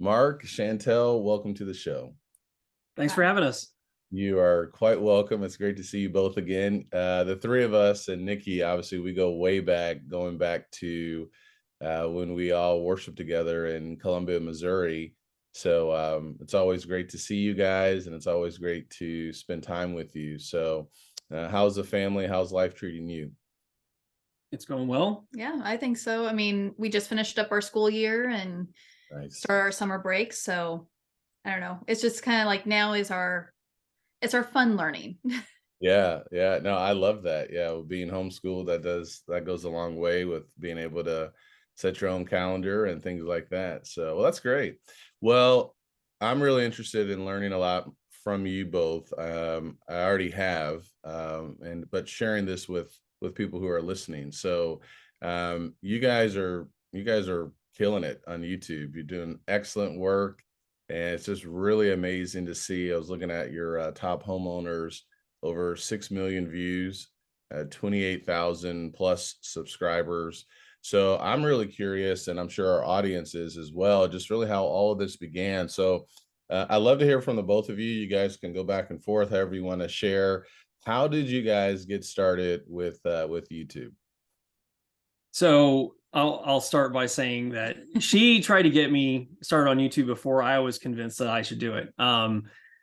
Mark, Chantel, welcome to the show. Thanks for having us. You are quite welcome. It's great to see you both again. The three of us and Nikki, obviously, we go way back, going back to when we all worshiped together in Columbia, Missouri. So it's always great to see you guys, and it's always great to spend time with you. So how's the family? How's life treating you? It's going well. Yeah, I think so. I mean, we just finished up our school year and Nice. started our summer break. So I don't know. It's just kind of like now is it's our fun learning. Yeah, yeah. No, I love that. Yeah, with being homeschooled, that goes a long way with being able to set your own calendar and things like that. So, well, that's great. Well, I'm really interested in learning a lot from you both. I already have, but sharing this with people who are listening. So, you guys are killing it on YouTube. You're doing excellent work, and it's just really amazing to see. I was looking at your top homeowners, over 6 million views, 28,000 plus subscribers. So I'm really curious, and I'm sure our audience is as well, just really how all of this began. So I'd love to hear from the both of you. You guys can go back and forth, however you want to share. How did you guys get started with YouTube? So I'll start by saying that she tried to get me started on YouTube before I was convinced that I should do it.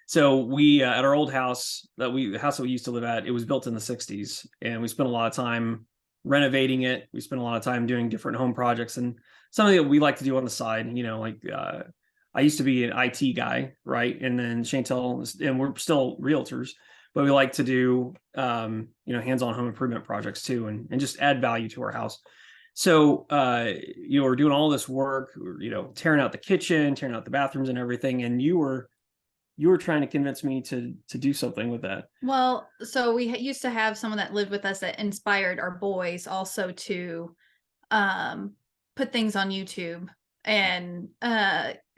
So we at our old house the house that we used to live at, it was built in the 60s, and we spent a lot of time renovating it. We spent a lot of time doing different home projects and something that we like to do on the side. I used to be an IT guy, right? And then Chantel, and we're still realtors, but we like to do hands-on home improvement projects too, and just add value to our house. So we're doing all this work, tearing out the kitchen, tearing out the bathrooms and everything, and you were trying to convince me to do something with that. Well, so we used to have someone that lived with us that inspired our boys also to put things on YouTube, and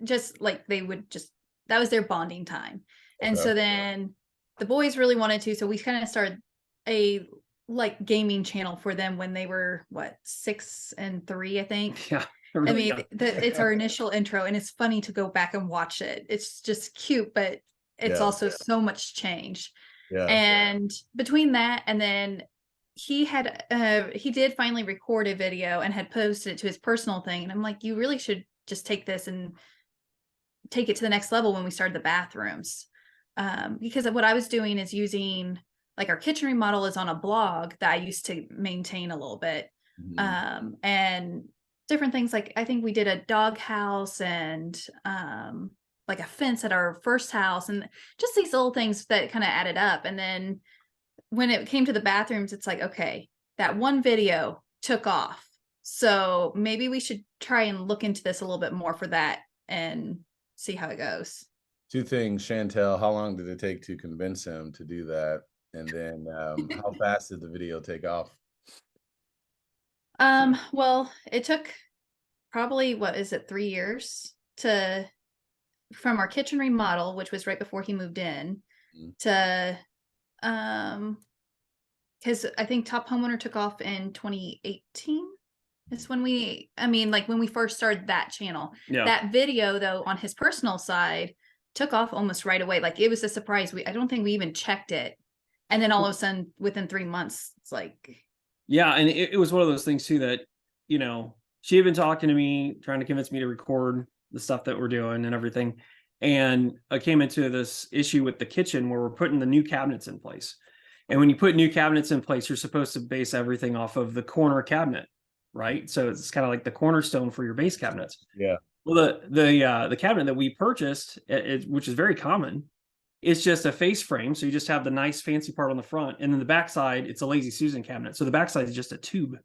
just like that was their bonding time. Okay. And so then the boys really wanted to, so we kind of started a gaming channel for them when they were 6 and 3, I think. Yeah. I mean, it's our initial intro, and it's funny to go back and watch it. It's just cute, but it's also so much change. Yeah. And between that, and then he did finally record a video and had posted it to his personal thing. And I'm like, you really should just take this and take it to the next level when we started the bathrooms. Because what I was doing is using, like, our kitchen remodel is on a blog that I used to maintain a little bit. Mhm. And different things, like I think we did a dog house and like a fence at our first house, and just these little things that kind of added up. And then when it came to the bathrooms, it's like, okay, that one video took off, so maybe we should try and look into this a little bit more for that and see how it goes. Two things, Chantel. How long did it take to convince him to do that? And then how fast did the video take off? Well, it took probably, 3 years from our kitchen remodel, which was right before he moved in, to because I think Top Homeowner took off in 2018. It's when when we first started that channel. Yeah. That video, though, on his personal side took off almost right away. Like, it was a surprise. I don't think we even checked it. And then all of a sudden, within 3 months, it's like. Yeah. And it was one of those things too that, she had been talking to me, trying to convince me to record the stuff that we're doing and everything. And I came into this issue with the kitchen where we're putting the new cabinets in place. And when you put new cabinets in place, you're supposed to base everything off of the corner cabinet, right? So it's kind of like the cornerstone for your base cabinets. Yeah. Well, the cabinet that we purchased, which is very common, it's just a face frame. So you just have the nice fancy part on the front, and then the backside, it's a Lazy Susan cabinet. So the backside is just a tube.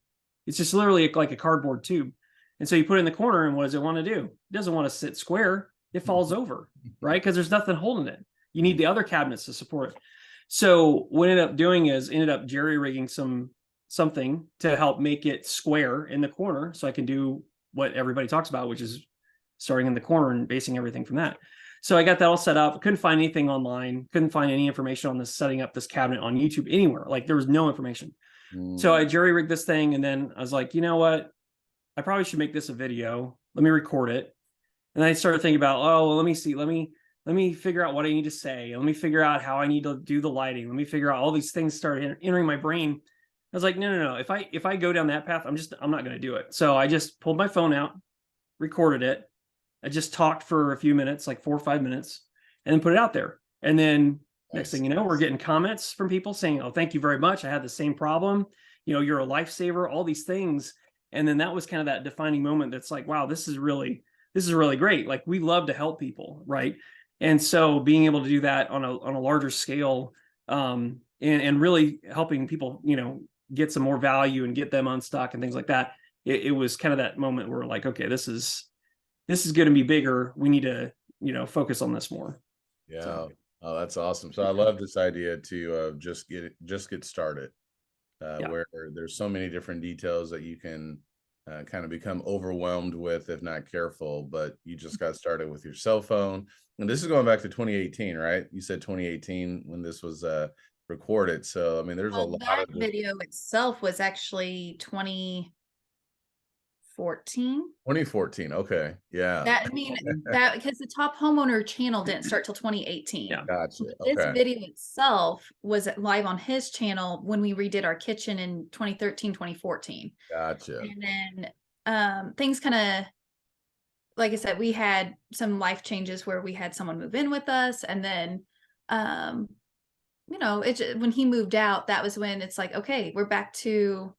It's just literally like a cardboard tube. And so you put it in the corner, and what does it want to do? It doesn't want to sit square. It falls over, right? Because there's nothing holding it. You need the other cabinets to support it. So what I ended up jerry rigging something to help make it square in the corner, so I can do what everybody talks about, which is starting in the corner and basing everything from that. So I got that all set up. Couldn't find anything online. Couldn't find any information on this, setting up this cabinet on YouTube anywhere. Like, there was no information. So I jerry rigged this thing, and then I was like, you know what? I probably should make this a video. Let me record it. And And I started thinking about, oh, well, let me figure out what I need to say. Let me figure out how I need to do the lighting. Let me figure out all these things started entering my brain. I was like, no. If I go down that path, I'm not going to do it. So I just pulled my phone out, recorded it. I just talked for a few minutes, like 4 or 5 minutes, and then put it out there. And then next thing you know, we're getting comments from people saying, oh, thank you very much. I had the same problem. You're a lifesaver, all these things. And then that was kind of that defining moment. That's like, wow, this is really great. Like, we love to help people. Right. And so being able to do that on a larger scale, and really helping people, get some more value and get them unstuck and things like that. It was kind of that moment where, like, okay, this is going to be bigger. We need to, focus on this more. Yeah. So. Oh, that's awesome. So I love this idea to just get started, where there's so many different details that you can kind of become overwhelmed with if not careful, but you just got started with your cell phone. And this is going back to 2018, right? You said 2018 when this was recorded. So, I mean, there's a lot that of video itself was actually 2014. 2014. Okay. Yeah. That, I mean, that because the Top Homeowner channel didn't start till 2018. Yeah. Gotcha. This Okay. video itself was live on his channel when we redid our kitchen in 2013, 2014. Gotcha. And then things kind of, like I said, we had some life changes where we had someone move in with us. And then, when he moved out, that was when it's like, okay, we're back to,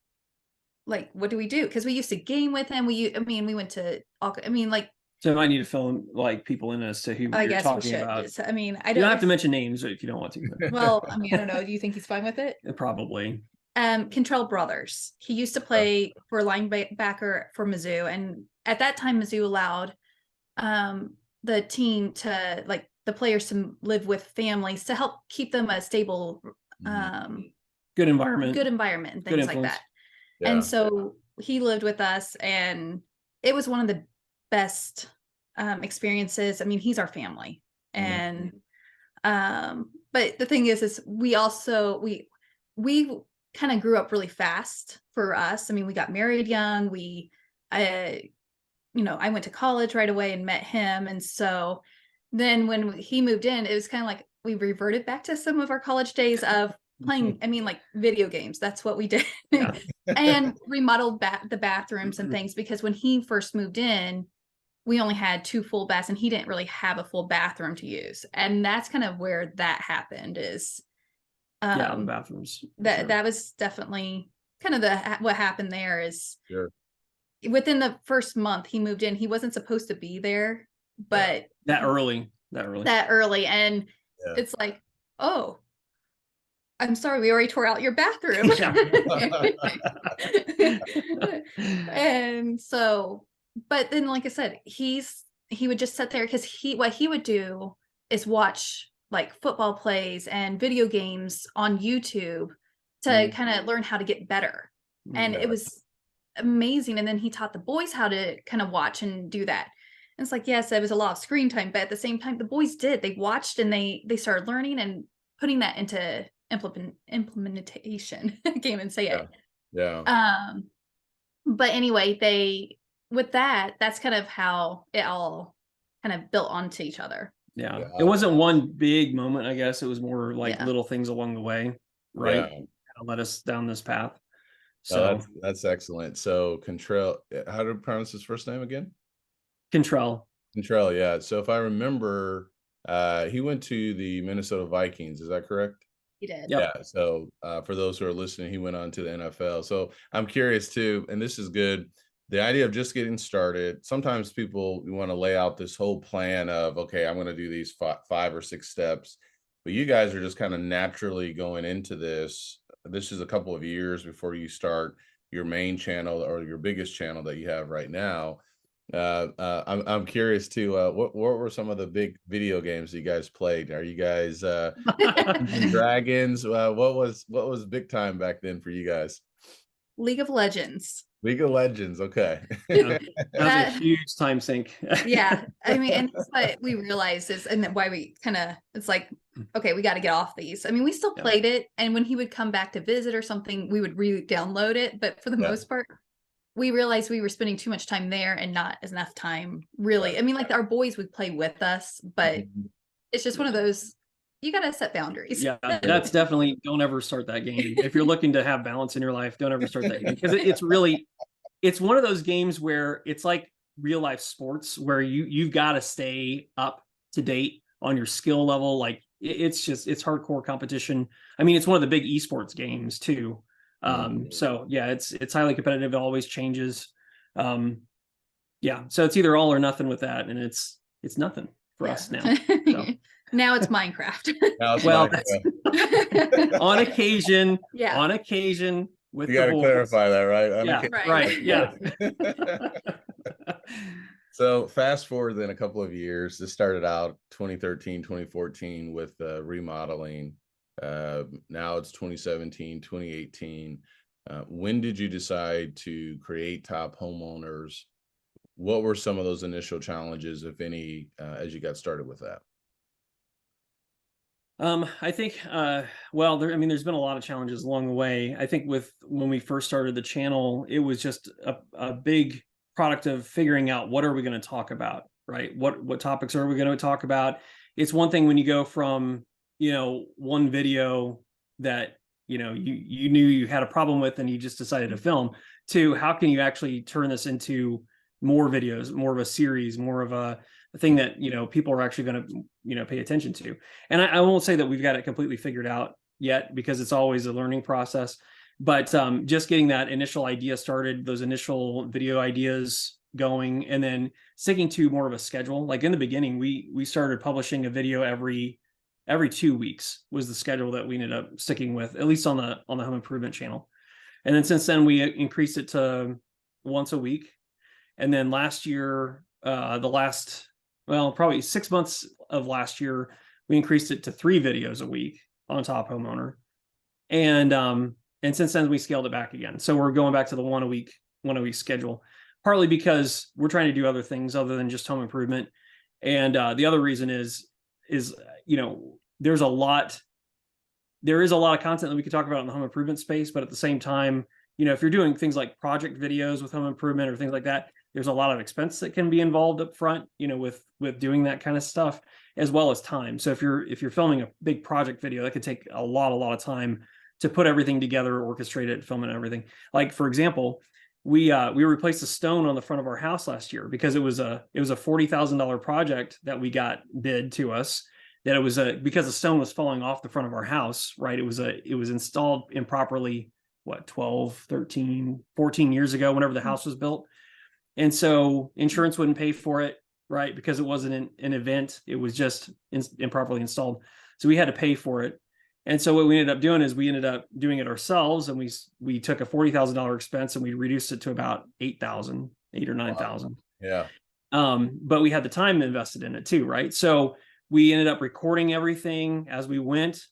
like, what do we do? Because we used to game with him. We went to, like. So I might need to fill in, like, people in as to who I you're guess we talking should. about. I mean, I You don't don't have to mention names if you don't want to. Well, I don't know. Do you think he's fine with it? Probably. Cantrell Brothers. He used to play for linebacker for Mizzou, and at that time, Mizzou allowed the team to, like, the players to live with families to help keep them a stable, good environment, and things like that. Yeah. And so he lived with us, and it was one of the best experiences. I mean, he's our family, and but the thing is we also we kind of grew up really fast for us. I mean, we got married young. I went to college right away and met him, and so then when he moved in, it was kind of like we reverted back to some of our college days of playing, like, video games. That's what we did. Yeah. And remodeled the bathrooms and things, because when he first moved in, we only had 2 full baths, and he didn't really have a full bathroom to use. And that's kind of where that happened is, the bathrooms. that was definitely kind of what happened there is, Sure. within the first month he moved in, he wasn't supposed to be there, but that early. And it's like, oh, I'm sorry, we already tore out your bathroom. And so, but then, like I said, he would just sit there, because what he would do is watch, like, football plays and video games on YouTube to kind of learn how to get better. And it was amazing. And then he taught the boys how to kind of watch and do that. And it's like, yes, it was a lot of screen time, but at the same time, the boys they watched, and they started learning and putting that into implementation. I can't even say it. Yeah. But anyway, that's kind of how it all kind of built onto each other. Yeah. It wasn't one big moment, I guess. It was more like little things along the way, right? Yeah. Kind of led us down this path. So So that's excellent. So Chantel, how to pronounce his first name again? Chantel. Chantel, yeah. So if I remember, he went to the Minnesota Vikings. Is that correct? He did. Yep. Yeah. So for those who are listening, he went on to the NFL. So I'm curious too, and this is good. The idea of just getting started. Sometimes people want to lay out this whole plan of, okay, I'm going to do these 5 or 6 steps, but you guys are just kind of naturally going into this. This is a couple of years before you start your main channel or your biggest channel that you have right now. I'm curious too. What were some of the big video games you guys played? Are you guys Dragons? What was big time back then for you guys? League of Legends. League of Legends. Okay. Yeah. That was a huge time sink. Yeah. I mean, and that's what we realized is, and why we kind of, it's like, okay, we got to get off these. I mean, we still played it. And when he would come back to visit or something, we would re-download it. But for the most part, we realized we were spending too much time there and not enough time really. Right. I mean, like our boys would play with us, but Mhm. it's just one of those, you got to set boundaries. Yeah, that's definitely, don't ever start that game. If you're looking to have balance in your life, don't ever start that game, because it's really, it's one of those games where it's like real life sports where you've got to stay up to date on your skill level. Like it's just, it's hardcore competition. I mean, it's one of the big esports games too. So yeah, it's highly competitive. It always changes. Yeah, so it's either all or nothing with that, and it's nothing for us now. So. Now it's Minecraft. Now it's Well, Minecraft. on occasion, Yeah. on occasion with You the got to boys. clarify that, right? Yeah, Right. yeah. So fast forward then a couple of years. This started out 2013, 2014 with remodeling. Now it's 2017, 2018. When did you decide to create Top Homeowners? What were some of those initial challenges, if any, as you got started with that? I think, well, I mean, there's been a lot of challenges along the way. I think when we first started the channel, it was just a big product of figuring out what are we going to talk about, right? What topics are we going to talk about? It's one thing when you go from, one video that, you knew you had a problem with and you just decided to film, to how can you actually turn this into more videos, more of a series, more of a thing that, people are actually going to, pay attention to. And I won't say that we've got it completely figured out yet, because it's always a learning process, but just getting that initial idea started, those initial video ideas going, and then sticking to more of a schedule. Like in the beginning, we started publishing a video every 2 weeks was the schedule that we ended up sticking with, at least on the home improvement channel. And then since then we increased it to once a week. And then last year, probably 6 months of last year, we increased it to 3 videos a week on Top Homeowner. And since then we scaled it back again. So we're going back to the one a week schedule, partly because we're trying to do other things other than just home improvement. And the other reason is, there is a lot of content that we could talk about in the home improvement space, but at the same time, if you're doing things like project videos with home improvement or things like that, there's a lot of expense that can be involved up front, with doing that kind of stuff, as well as time. So if you're filming a big project video, that could take a lot of time to put everything together, orchestrate it, film it, and everything. Like, for example, we replaced a stone on the front of our house last year because it was a $40,000 project that we got bid to us. That it was because the stone was falling off the front of our house, right? It was installed improperly, 12, 13, 14 years ago, whenever the house was built. And so insurance wouldn't pay for it, right? Because it wasn't an event. It was just improperly installed. So we had to pay for it. And so what we ended up doing is we ended up doing it ourselves. And we took a $40,000 expense and we reduced it to about $8,000 or $9,000. Yeah. But we had the time invested in it too, right? So we ended up recording everything as we went,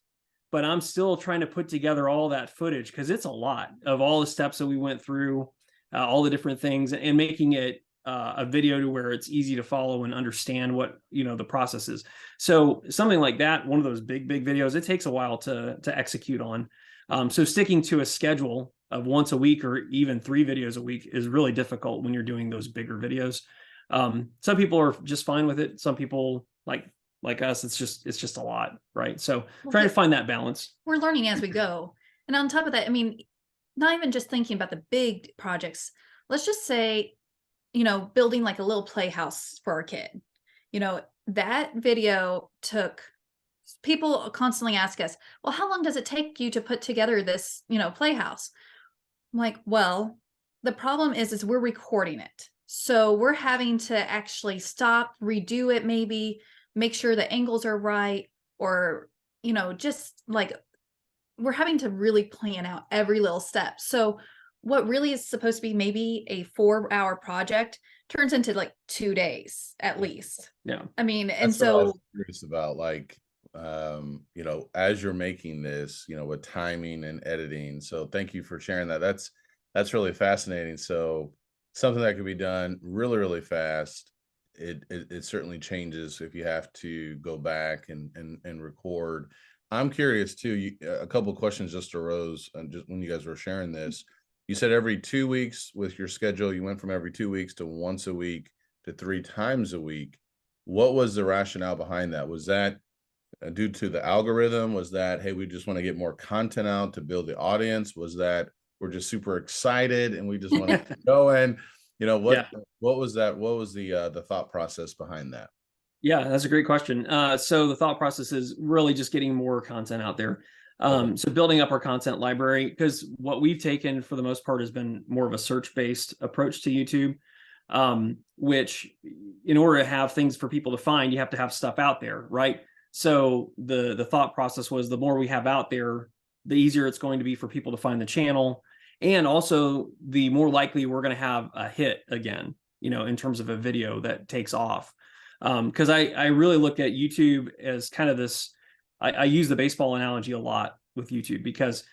but I'm still trying to put together all that footage because it's a lot of all the steps that we went through, all the different things, and making it a video to where it's easy to follow and understand what the process is. So something like that, one of those big videos, it takes a while to execute on. So sticking to a schedule of once a week or even 3 videos a week is really difficult when you're doing those bigger videos. Some people are just fine with it. Some people like us, it's just a lot, right? So trying to find that balance. We're learning as we go. And on top of that, I mean, not even just thinking about the big projects. Let's just say, building like a little playhouse for our kid. That video took, people constantly ask us, well, how long does it take you to put together this, playhouse? I'm like, well, the problem is we're recording it. So we're having to actually stop, redo it, maybe make sure the angles are right, or, just like we're having to really plan out every little step. So what really is supposed to be maybe a 4-hour project turns into like 2 days at least. Yeah. I mean, That's and what I so was curious about, like, as you're making this, with timing and editing. So thank you for sharing that. That's really fascinating. So something that could be done really, really fast. It certainly changes if you have to go back and record. I'm curious too. A couple of questions just arose just when you guys were sharing this. you said every 2 weeks with your schedule, you went from every 2 weeks to once a week to 3 times a week. What was the rationale behind that? Was that due to the algorithm? Was that, hey, we just want to get more content out to build the audience? Was that we're just super excited and we just want to keep going? You know, what was that? What was the thought process behind that? Yeah, that's a great question. So the thought process is really just getting more content out there. So building up our content library, because what we've taken for the most part has been more of a search-based approach to YouTube, which in order to have things for people to find, you have to have stuff out there, right? So the thought process was the more we have out there, the easier it's going to be for people to find the channel. And also the more likely we're going to have a hit again, you know, in terms of a video that takes off. Because I really look at YouTube as kind of this, I use the baseball analogy a lot with YouTube, because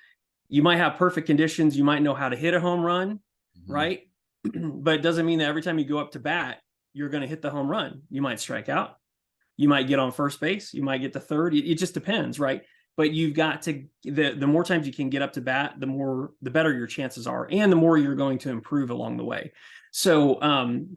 you might have perfect conditions, you might know how to hit a home run, right? But it doesn't mean that every time you go up to bat, you're going to hit the home run. You might strike out, you might get on first base, you might get to third. It just depends, right? But you've got to, the more times you can get up to bat, the better your chances are, and the more you're going to improve along the way. So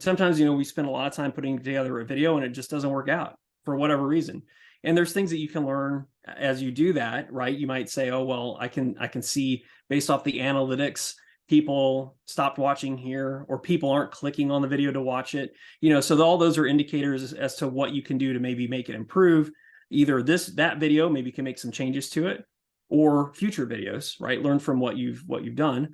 sometimes, you know, we spend a lot of time putting together a video and it just doesn't work out for whatever reason. And there's things that you can learn as you do that, right? You might say, oh, well, I can see based off the analytics, people stopped watching here, or people aren't clicking on the video to watch it. You know, so all those are indicators as to what you can do to maybe make it improve. Either that video, maybe you can make some changes to it, or future videos, right? Learn from what you've done.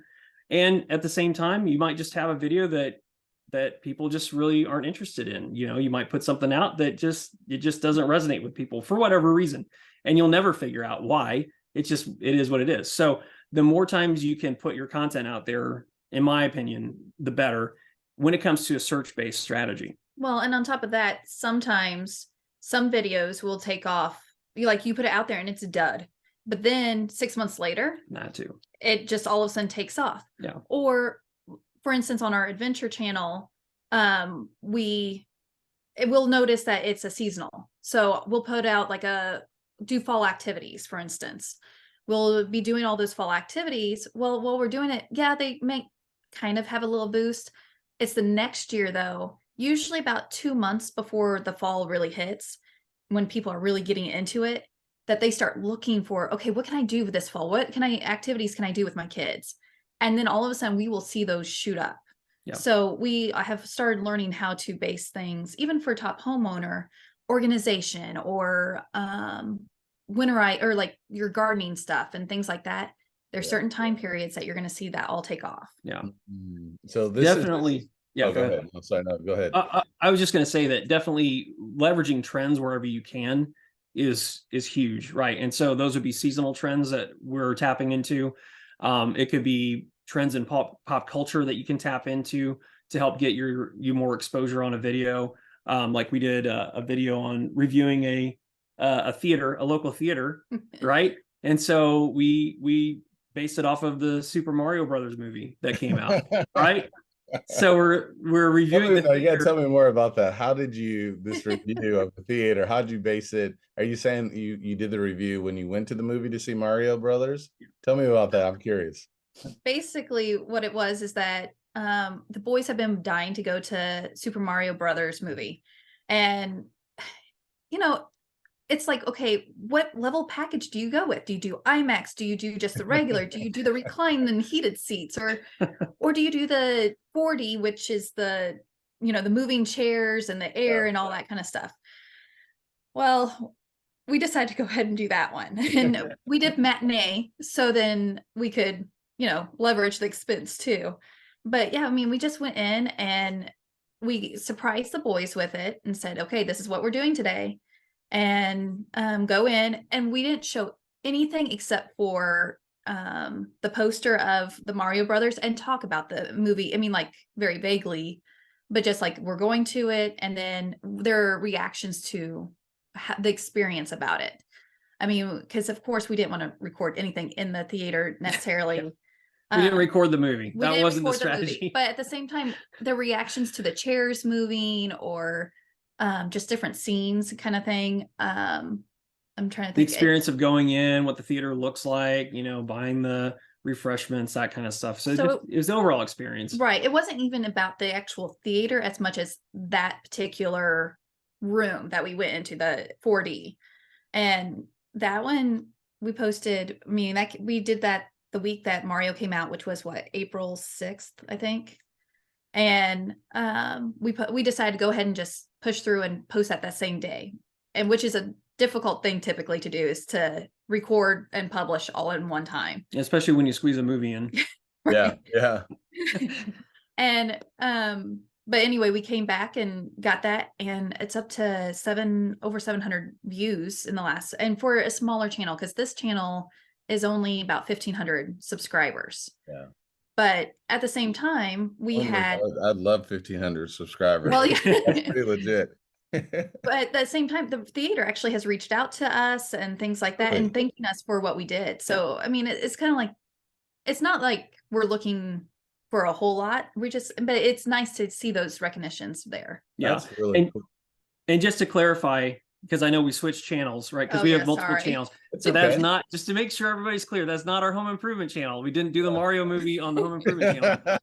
And at the same time, you might just have a video that people just really aren't interested in. You know, you might put something out that it just doesn't resonate with people for whatever reason, and you'll never figure out why. It is what it is. So the more times you can put your content out there, in my opinion, the better when it comes to a search-based strategy. Well, and on top of that, sometimes some videos will take off. You put it out there and it's a dud, but then 6 months later, Not too. It just all of a sudden takes off. Yeah. Or for instance, on our adventure channel, we'll notice that it's a seasonal. So we'll put out do fall activities, for instance. We'll be doing all those fall activities. Well, while we're doing it, yeah, they may kind of have a little boost. It's the next year though, usually about 2 months before the fall really hits, when people are really getting into it, that they start looking for, okay, what can I do this fall? What activities can I do with my kids? And then all of a sudden we will see those shoot up. Yeah. So I have started learning how to base things, even for top homeowner, organization, or or like your gardening stuff and things like that. There's certain time periods that you're going to see that all take off. Yeah. So this definitely. Yeah, go ahead. I'm sorry, no, go ahead. I was just going to say that definitely leveraging trends wherever you can is huge, right? And so those would be seasonal trends that we're tapping into. It could be trends in pop culture that you can tap into to help get you more exposure on a video. Like we did a video on reviewing a theater, a local theater, right? And so we based it off of the Super Mario Brothers movie that came out, right? So we're reviewing. You got to tell me more about that. How did this review of the theater? How did you base it? Are you saying you did the review when you went to the movie to see Mario Brothers? Tell me about that. I'm curious. Basically, what it was is that the boys have been dying to go to Super Mario Brothers movie, and you know, it's like, okay, what level package do you go with? Do you do IMAX? Do you do just the regular? Do you do the reclined and heated seats, or do you do the 4D, which is the moving chairs and the air and all that kind of stuff? Well, we decided to go ahead and do that one, and we did matinee, so then we could leverage the expense too. But yeah, I mean, we just went in and we surprised the boys with it and said, okay, this is what we're doing today. And go in, and we didn't show anything except for the poster of the Mario Brothers and talk about the movie. I mean, like very vaguely, but just like we're going to it, and then their reactions to the experience about it. I mean, because of course we didn't want to record anything in the theater necessarily. We didn't record the movie. That wasn't the strategy. But at the same time, the reactions to the chairs moving, or just different scenes kind of thing. I'm trying to think. The experience of going in, what the theater looks like, buying the refreshments, that kind of stuff. So, So it was the overall experience. Right. It wasn't even about the actual theater as much as that particular room that we went into, the 4D. And that one we posted, I mean, that we did that the week that Mario came out, which was what, April 6th, I think. And we decided to go ahead and just push through and post that same day. And which is a difficult thing typically to do, is to record and publish all in one time. Especially when you squeeze a movie in. Yeah. Yeah. And but anyway, we came back and got that, and it's up to over 700 views in the last, and for a smaller channel, because this channel is only about 1,500 subscribers. Yeah. But at the same time, we had, I'd love 1,500 subscribers. well, That's yeah. pretty legit. But at the same time, the theater actually has reached out to us and things like that, Really? and thanking us for what we did. So I mean, it's kind of like, it's not like we're looking for a whole lot. But it's nice to see those recognitions there. Yeah. That's really cool. And just to clarify, because I know we switched channels, right? Because we have multiple channels. So that's not, just to make sure everybody's clear, that's not our home improvement channel. We didn't do the Mario movie on the home improvement channel.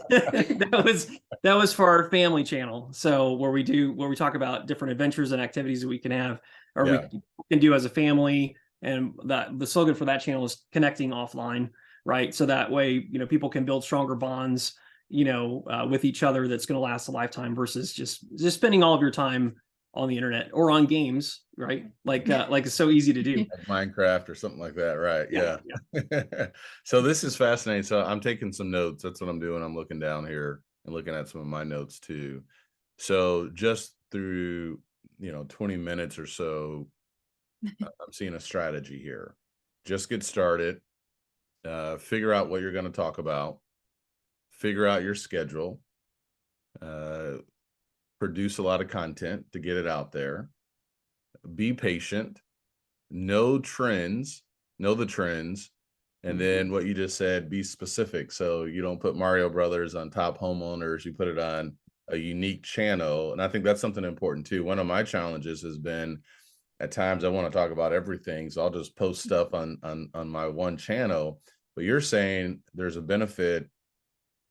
that was for our family channel. So where we talk about different adventures and activities that we can have, or we can do as a family. And the slogan for that channel is connecting offline, right? So that way, people can build stronger bonds, with each other, that's going to last a lifetime, versus just spending all of your time on the internet or on games, right? Like it's so easy to do. Like Minecraft or something like that, right? Yeah. So this is fascinating. So I'm taking some notes. That's what I'm doing. I'm looking down here and looking at some of my notes too. So just through 20 minutes or so, I'm seeing a strategy here. Just get started. Figure out what you're going to talk about. Figure out your schedule. Produce a lot of content to get it out there. Be patient. Know the trends. And then what you just said, be specific. So you don't put Mario Brothers on Top Homeowners. You put it on a unique channel. And I think that's something important too. One of my challenges has been, at times I want to talk about everything, so I'll just post stuff on my one channel. But you're saying there's a benefit,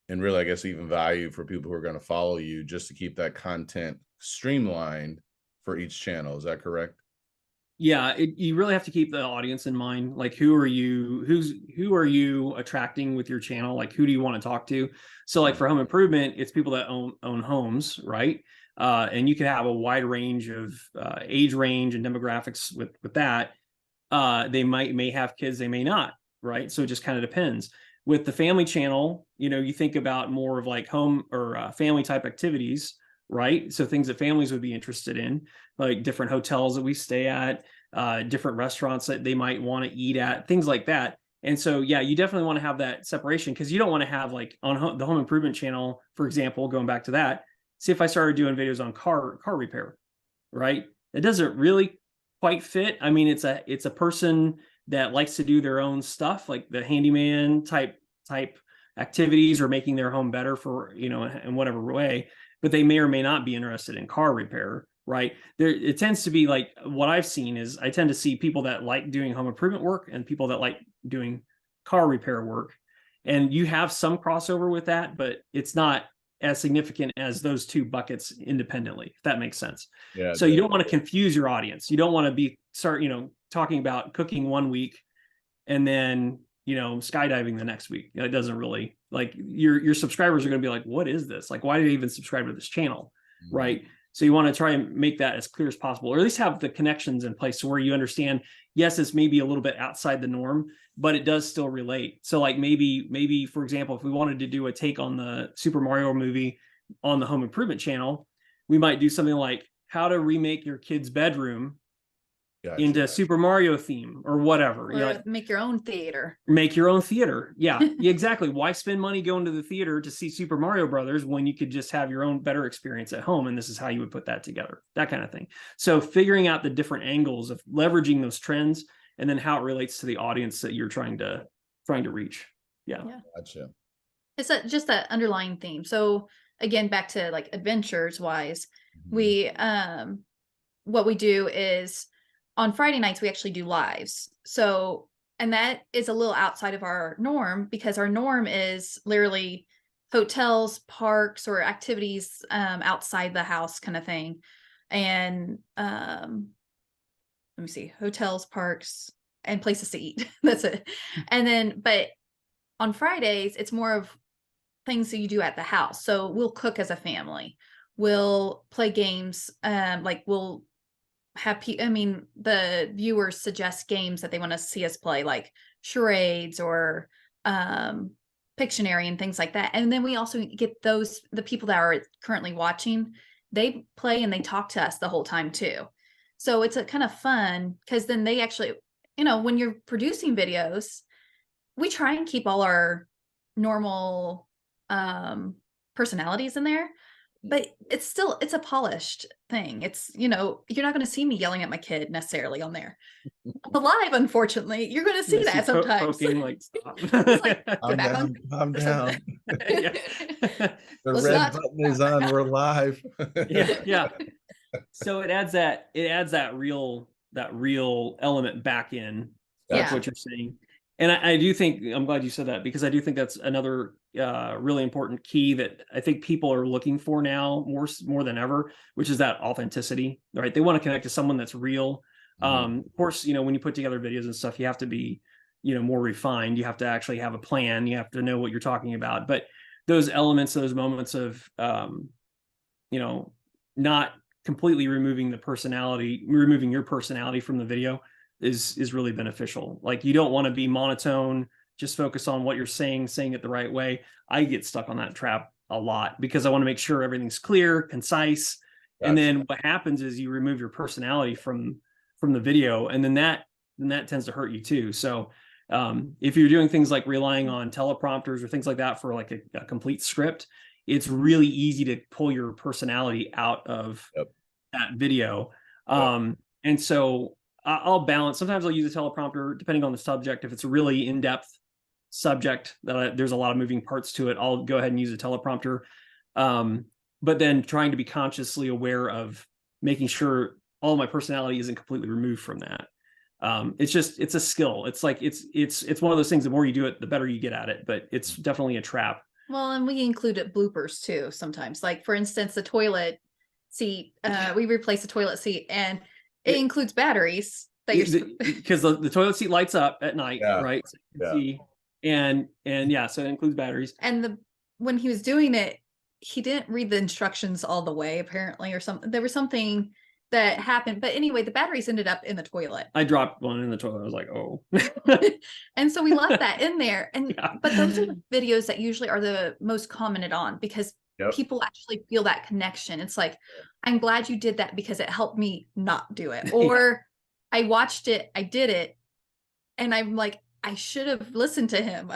and really, I guess, even value for people who are going to follow you, just to keep that content streamlined for each channel. Is that correct? Yeah, you really have to keep the audience in mind. Like, who are you attracting with your channel? Like, who do you want to talk to? So like for home improvement, it's people that own homes, right? And you can have a wide range of age range and demographics with that. They may have kids, they may not, right? So it just kind of depends. With the family channel, you think about more of like home or family type activities, right? So things that families would be interested in, like different hotels that we stay at, different restaurants that they might want to eat at, things like that. And so, yeah, you definitely want to have that separation, because you don't want to have, like, on the home improvement channel, for example, going back to that, see if I started doing videos on car repair, right? It doesn't really quite fit. I mean, it's a person that likes to do their own stuff, like the handyman type activities, or making their home better for, in whatever way, but they may or may not be interested in car repair, right? It tends to be like, what I've seen is, I tend to see people that like doing home improvement work and people that like doing car repair work. And you have some crossover with that, but it's not as significant as those two buckets independently, if that makes sense. Yeah. So you don't want to confuse your audience. You don't want to start talking about cooking one week and then, skydiving the next week. It doesn't really, like, your subscribers are going to be like, what is this? Like, why did they even subscribe to this channel? Mm-hmm. Right. So you want to try and make that as clear as possible, or at least have the connections in place to where you understand, yes, it's maybe a little bit outside the norm, but it does still relate. So like maybe, for example, if we wanted to do a take on the Super Mario movie on the home improvement channel, we might do something like how to remake your kid's bedroom into Super Mario theme or whatever. Or make your own theater. Make your own theater. Yeah, exactly. Why spend money going to the theater to see Super Mario Brothers when you could just have your own better experience at home? And this is how you would put that together, that kind of thing. So figuring out the different angles of leveraging those trends, and then how it relates to the audience that you're trying to reach. Yeah. Gotcha. It's just that underlying theme. So again, back to like adventures wise, we what we do is, on Friday nights, we actually do lives. So And that is a little outside of our norm, because our norm is literally hotels, parks, or activities outside the house kind of thing. And let me see, hotels, parks, and places to eat. That's it. And then, but on Fridays, it's more of things that you do at the house. So we'll cook as a family. We'll play games. Like we'll have the viewers suggest games that they want to see us play, like charades or Pictionary and things like that. And then we also get the people that are currently watching, they play and they talk to us the whole time too. So it's a kind of fun, because then they actually, when you're producing videos, we try and keep all our normal personalities in there, but it's a polished thing. It's, you're not going to see me yelling at my kid necessarily on there. Live, unfortunately, you're going to see that sometimes. Poking, like, stop. Like, I'm back down. on, I'm down. Yeah. The Let's red not button is on. We're live. Yeah. So it adds that real element back in. That's Yeah. what you're saying. And I do think, I'm glad you said that, because I do think that's another really important key that I think people are looking for now more than ever, which is that authenticity, right? They want to connect to someone that's real. Of course, when you put together videos and stuff, you have to be, more refined. You have to actually have a plan. You have to know what you're talking about. But those elements, those moments of, not completely removing your personality from the video is really beneficial. Like, you don't want to be monotone, just focus on what you're saying it the right way. I get stuck on that trap a lot, because I want to make sure everything's clear, concise. Gotcha. And then what happens is you remove your personality from the video, and then that tends to hurt you too. So if you're doing things like relying on teleprompters or things like that for like a complete script, it's really easy to pull your personality out of that video. And so I'll balance. Sometimes I'll use a teleprompter depending on the subject. If it's a really in-depth subject that there's a lot of moving parts to it, I'll go ahead and use a teleprompter. But then trying to be consciously aware of making sure all my personality isn't completely removed from that. It's a skill. It's like, it's one of those things, the more you do it, the better you get at it, but it's definitely a trap. Well, and we included bloopers too sometimes. Like, for instance, the toilet seat, we replaced the toilet seat, and it includes batteries that because the toilet seat lights up at night, right? So you can see, and yeah, so it includes batteries. And when he was doing it, he didn't read the instructions all the way, apparently, or something. There was something that happened, but anyway, the batteries ended up in the toilet. I dropped one in the toilet. I was like, oh. And so we left that in there. And but those are the videos that usually are the most commented on, because people actually feel that connection. It's like, I'm glad you did that, because it helped me not do it. Or I watched it, I did it, and I'm like, I should have listened to him.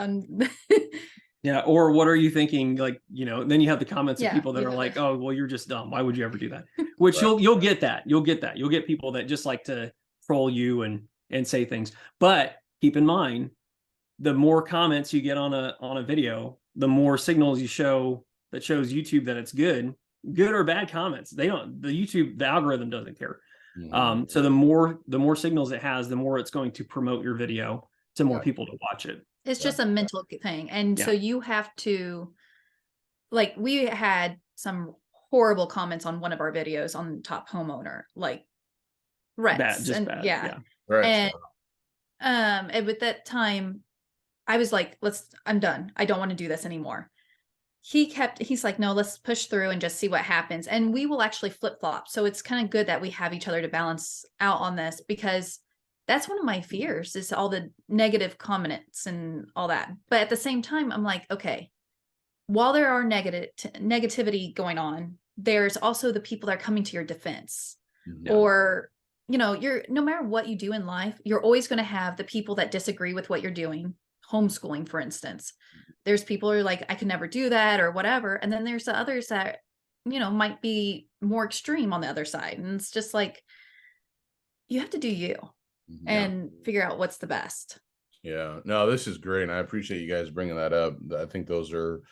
Yeah. Or what are you thinking? Like, then you have the comments of people that are like, oh, well, you're just dumb. Why would you ever do that? Which you'll get that. You'll get people that just like to troll you and say things. But keep in mind, the more comments you get on a video, the more signals you show that shows YouTube that it's good or bad comments. The algorithm doesn't care. So the more signals it has, the more it's going to promote your video to more people to watch it. It's just a mental thing. And so you have to, like, we had some horrible comments on one of our videos on Top Homeowner, like threats. Bad. Yeah. Right. And with that time, I was like, I'm done. I don't want to do this anymore. He's like, no, let's push through and just see what happens. And we will actually flip flop. So it's kind of good that we have each other to balance out on this, because that's one of my fears, is all the negative comments and all that. But at the same time, I'm like, okay, while there are negativity going on, there's also the people that are coming to your defense. Or, you're, no matter what you do in life, you're always going to have the people that disagree with what you're doing. Homeschooling, for instance, there's people who are like, I could never do that or whatever. And then there's the others that, might be more extreme on the other side. And it's just like, you have to do you. And figure out what's the best. Yeah, no, this is great. And I appreciate you guys bringing that up. I think those are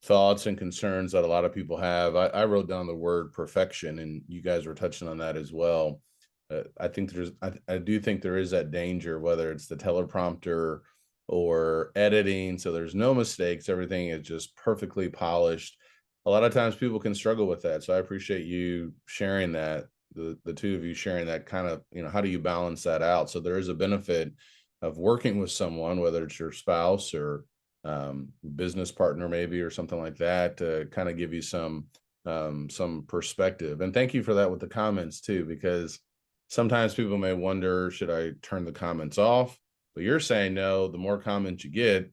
thoughts and concerns that a lot of people have. I wrote down the word perfection, and you guys were touching on that as well. I think I do think there is that danger, whether it's the teleprompter or editing. So there's no mistakes. Everything is just perfectly polished. A lot of times people can struggle with that. So I appreciate you sharing that, the two of you sharing that kind of, how do you balance that out? So there is a benefit of working with someone, whether it's your spouse or business partner, maybe, or something like that, to kind of give you some perspective. And thank you for that with the comments too, because sometimes people may wonder, should I turn the comments off? But you're saying no, the more comments you get,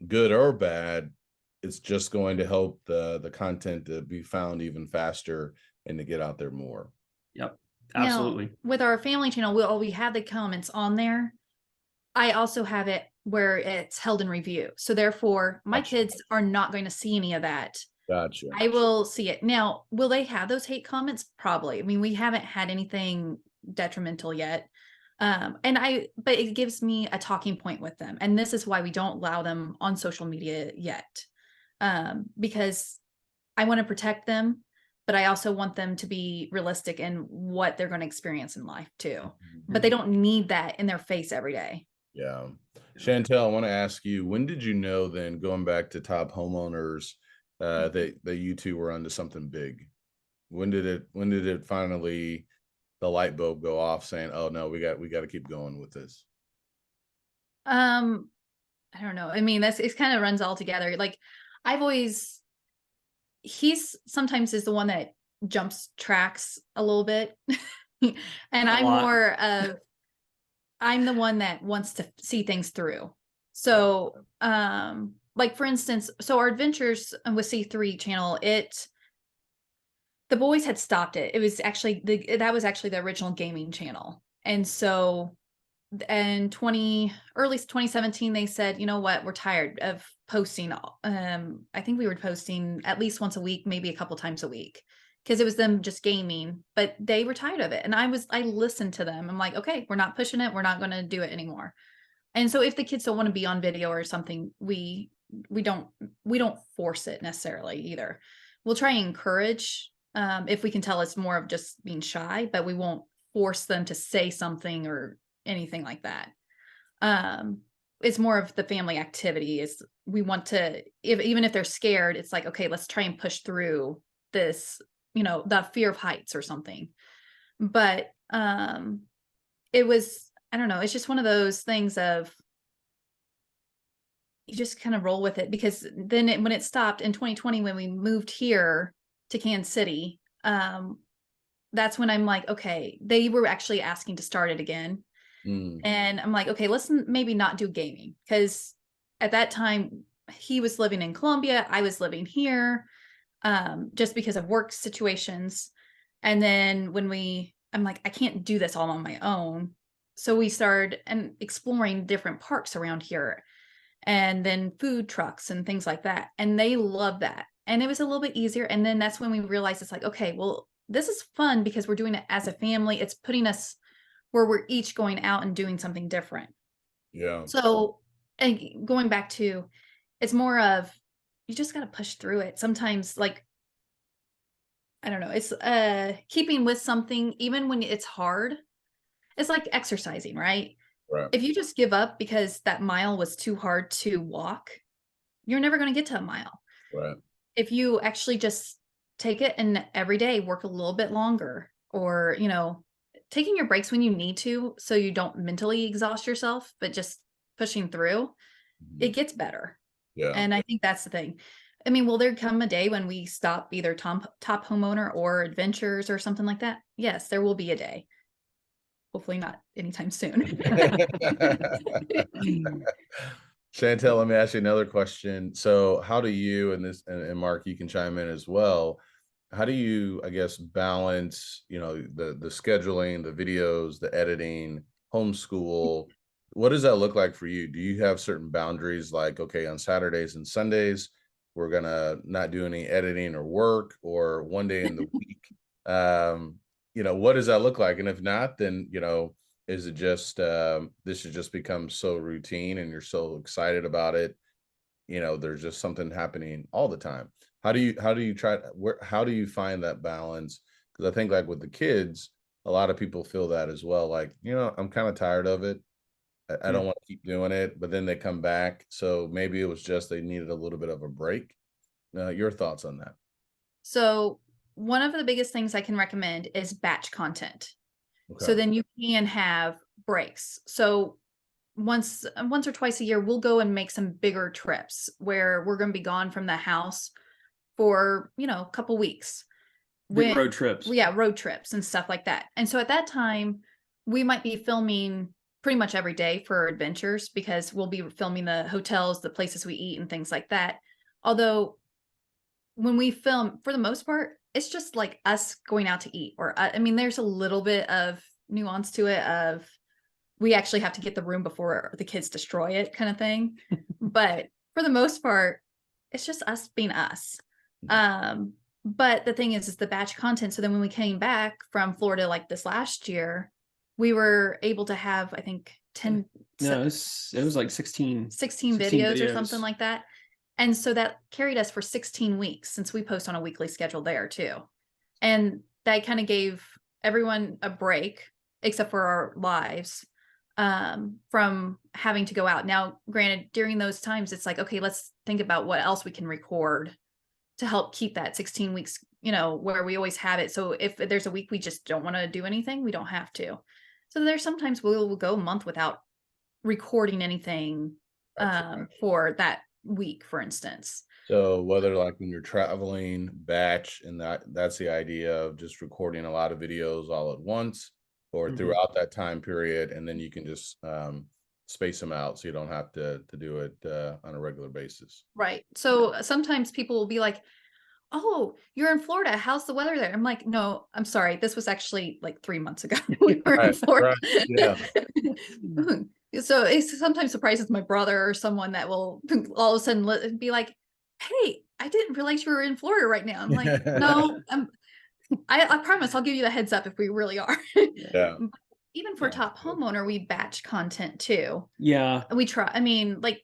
good or bad, it's just going to help the content to be found even faster and to get out there more. Yep, Now, absolutely. with our family channel, we have the comments on there. I also have it where it's held in review. So therefore, my Gotcha. kids are not going to see any of that. Gotcha. I will see it. Now, will they have those hate comments? Probably. I mean, we haven't had anything detrimental yet. But it gives me a talking point with them. And this is why we don't allow them on social media yet. Because I want to protect them, but I also want them to be realistic in what they're going to experience in life too. But they don't need that in their face every day. Yeah. Chantel, I want to ask you, when did you know then, going back to Top Homeowners, that you two were onto something big? When did it finally, the light bulb go off saying, oh no, we got to keep going with this? I don't know. I mean, it kind of runs all together. Like he's sometimes is the one that jumps tracks a little bit. And I'm the one that wants to see things through. So, like for instance, so our adventures with C3 channel, the boys had stopped it. It was actually that was actually the original gaming channel. And so in early 2017, they said, you know what, we're tired of posting. I think we were posting at least once a week, maybe a couple times a week, because it was them just gaming, but they were tired of it. And I listened to them. I'm like, okay, we're not pushing it. We're not going to do it anymore. And so if the kids don't want to be on video or something, we don't force it necessarily either. We'll try and encourage, if we can tell it's more of just being shy, but we won't force them to say something or anything like that. It's more of the family activity. Is we want to, even if they're scared, it's like, okay, let's try and push through this, the fear of heights or something. But it was, I don't know, it's just one of those things of you just kind of roll with it, because then when it stopped in 2020, when we moved here to Kansas City, that's when I'm like, okay, they were actually asking to start it again. And I'm like, okay, let's maybe not do gaming, because at that time he was living in Colombia, I was living here, just because of work situations. And then I'm like, I can't do this all on my own. So we started exploring different parks around here, and then food trucks and things like that. And they love that. And it was a little bit easier. And then that's when we realized it's like, okay, well, this is fun because we're doing it as a family. It's putting us where we're each going out and doing something different. Yeah. So, and going back to, it's more of, you just got to push through it. Sometimes, like, I don't know, it's keeping with something, even when it's hard. It's like exercising, right? Right. If you just give up because that mile was too hard to walk, you're never going to get to a mile. Right. If you actually just take it and every day work a little bit longer, or, taking your breaks when you need to, so you don't mentally exhaust yourself, but just pushing through, it gets better. Yeah. And I think that's the thing. I mean, will there come a day when we stop either top homeowner or adventures or something like that? Yes, there will be a day. Hopefully not anytime soon. Chantel, let me ask you another question. So how do you, and Mark, you can chime in as well, how do you, I guess, balance, the scheduling, the videos, the editing, homeschool? What does that look like for you? Do you have certain boundaries, like, okay, on Saturdays and Sundays, we're going to not do any editing or work, or one day in the week? What does that look like? And if not, then, is it just, this has just become so routine and you're so excited about it? There's just something happening all the time. How do you find that balance? Because I think, like with the kids, a lot of people feel that as well. Like, I'm kind of tired of it. I don't want to keep doing it, but then they come back. So maybe it was just they needed a little bit of a break. Your thoughts on that? So one of the biggest things I can recommend is batch content. So Okay. then you can have breaks. So once or twice a year, we'll go and make some bigger trips where we're going to be gone from the house for, a couple weeks. Big road trips. Yeah, road trips and stuff like that. And so at that time, we might be filming pretty much every day for adventures because we'll be filming the hotels, the places we eat and things like that. Although when we film, for the most part, it's just like us going out to eat, or I mean, there's a little bit of nuance to it of we actually have to get the room before the kids destroy it kind of thing. But for the most part, it's just us being us. But the thing is the batch content. So then when we came back from Florida, like this last year, we were able to have, I think, 10. No, it was like 16 videos or something like that. And so that carried us for 16 weeks since we post on a weekly schedule there too. And that kind of gave everyone a break, except for our lives, from having to go out. Now, granted, during those times, it's like, okay, let's think about what else we can record to help keep that 16 weeks, where we always have it. So if there's a week we just don't want to do anything, we don't have to. So there's sometimes we'll go a month without recording anything for that week, for instance. So whether like when you're traveling, batch, and that's the idea of just recording a lot of videos all at once or throughout that time period, and then you can just space them out so you don't have to do it on a regular basis. Right. So sometimes people will be like, oh, you're in Florida. How's the weather there? I'm like, no, I'm sorry. This was actually like 3 months ago. We were in Florida. Right. Yeah. So it sometimes surprises my brother or someone that will all of a sudden be like, hey, I didn't realize you were in Florida right now. I'm like, no, I promise I'll give you the heads up if we really are. Yeah. Even for Top Homeowner, we batch content too. Yeah. We try, I mean, like,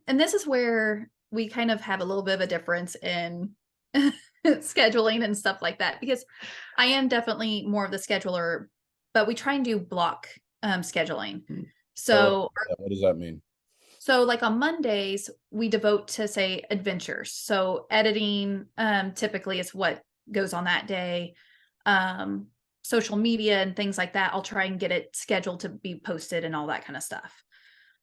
and this is where we kind of have a little bit of a difference in scheduling and stuff like that, because I am definitely more of the scheduler, but we try and do block scheduling. So what does that mean? So like on Mondays, we devote to, say, adventures. So editing typically is what goes on that day. Social media and things like that, I'll try and get it scheduled to be posted and all that kind of stuff.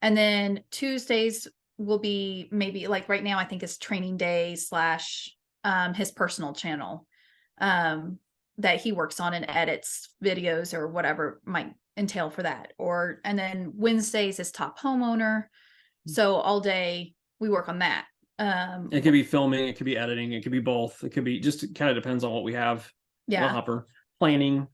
And then Tuesdays will be maybe like right now, I think it's training day / his personal channel that he works on and edits videos or whatever might entail for that. And then Wednesdays is Top Homeowner. So all day we work on that. It could be filming, it could be editing, it could be both. It could be just kind of depends on what we have. Yeah. Hopper. Planning.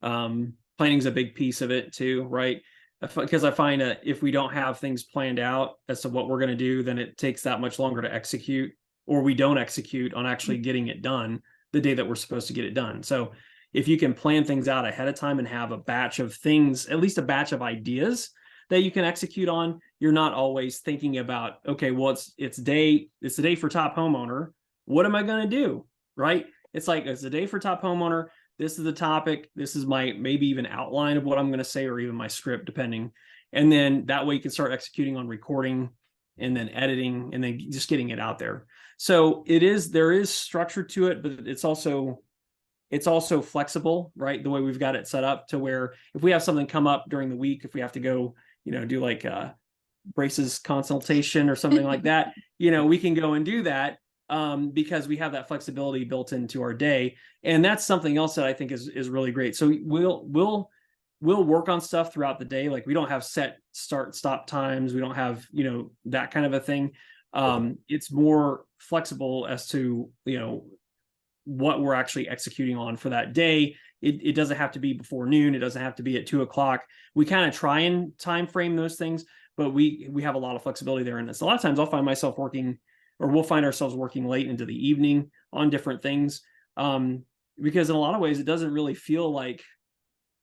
Planning's a big piece of it too, right? Because I find that if we don't have things planned out as to what we're going to do, then it takes that much longer to execute, or we don't execute on actually getting it done the day that we're supposed to get it done. So if you can plan things out ahead of time and have a batch of things, at least a batch of ideas that you can execute on, you're not always thinking about, okay, well, it's the day for Top Homeowner. What am I going to do? Right? It's like, it's the day for Top Homeowner. This is the topic. This is my maybe even outline of what I'm going to say, or even my script, depending. And then that way you can start executing on recording and then editing and then just getting it out there. So there is structure to it, but it's also flexible, right? The way we've got it set up to where if we have something come up during the week, if we have to go, do like a braces consultation or something like that, we can go and do that. Because we have that flexibility built into our day. And that's something else that I think is really great. So we'll work on stuff throughout the day. Like we don't have set start, stop times. We don't have, that kind of a thing. It's more flexible as to, what we're actually executing on for that day. It doesn't have to be before noon. It doesn't have to be at 2:00. We kind of try and time frame those things, but we have a lot of flexibility there. And it's a lot of times I'll find myself working, or we'll find ourselves working late into the evening on different things. Because in a lot of ways, it doesn't really feel like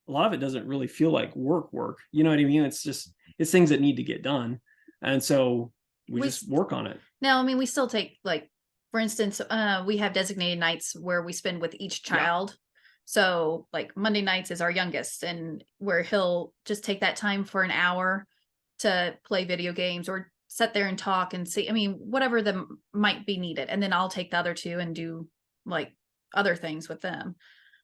work. You know what I mean? It's things that need to get done. And so we just work on it. Now, I mean, we still take, like, for instance, we have designated nights where we spend with each child. So like Monday nights is our youngest, and where he'll just take that time for an hour to play video games or sit there and talk and see, I mean, whatever might be needed. And then I'll take the other two and do like other things with them.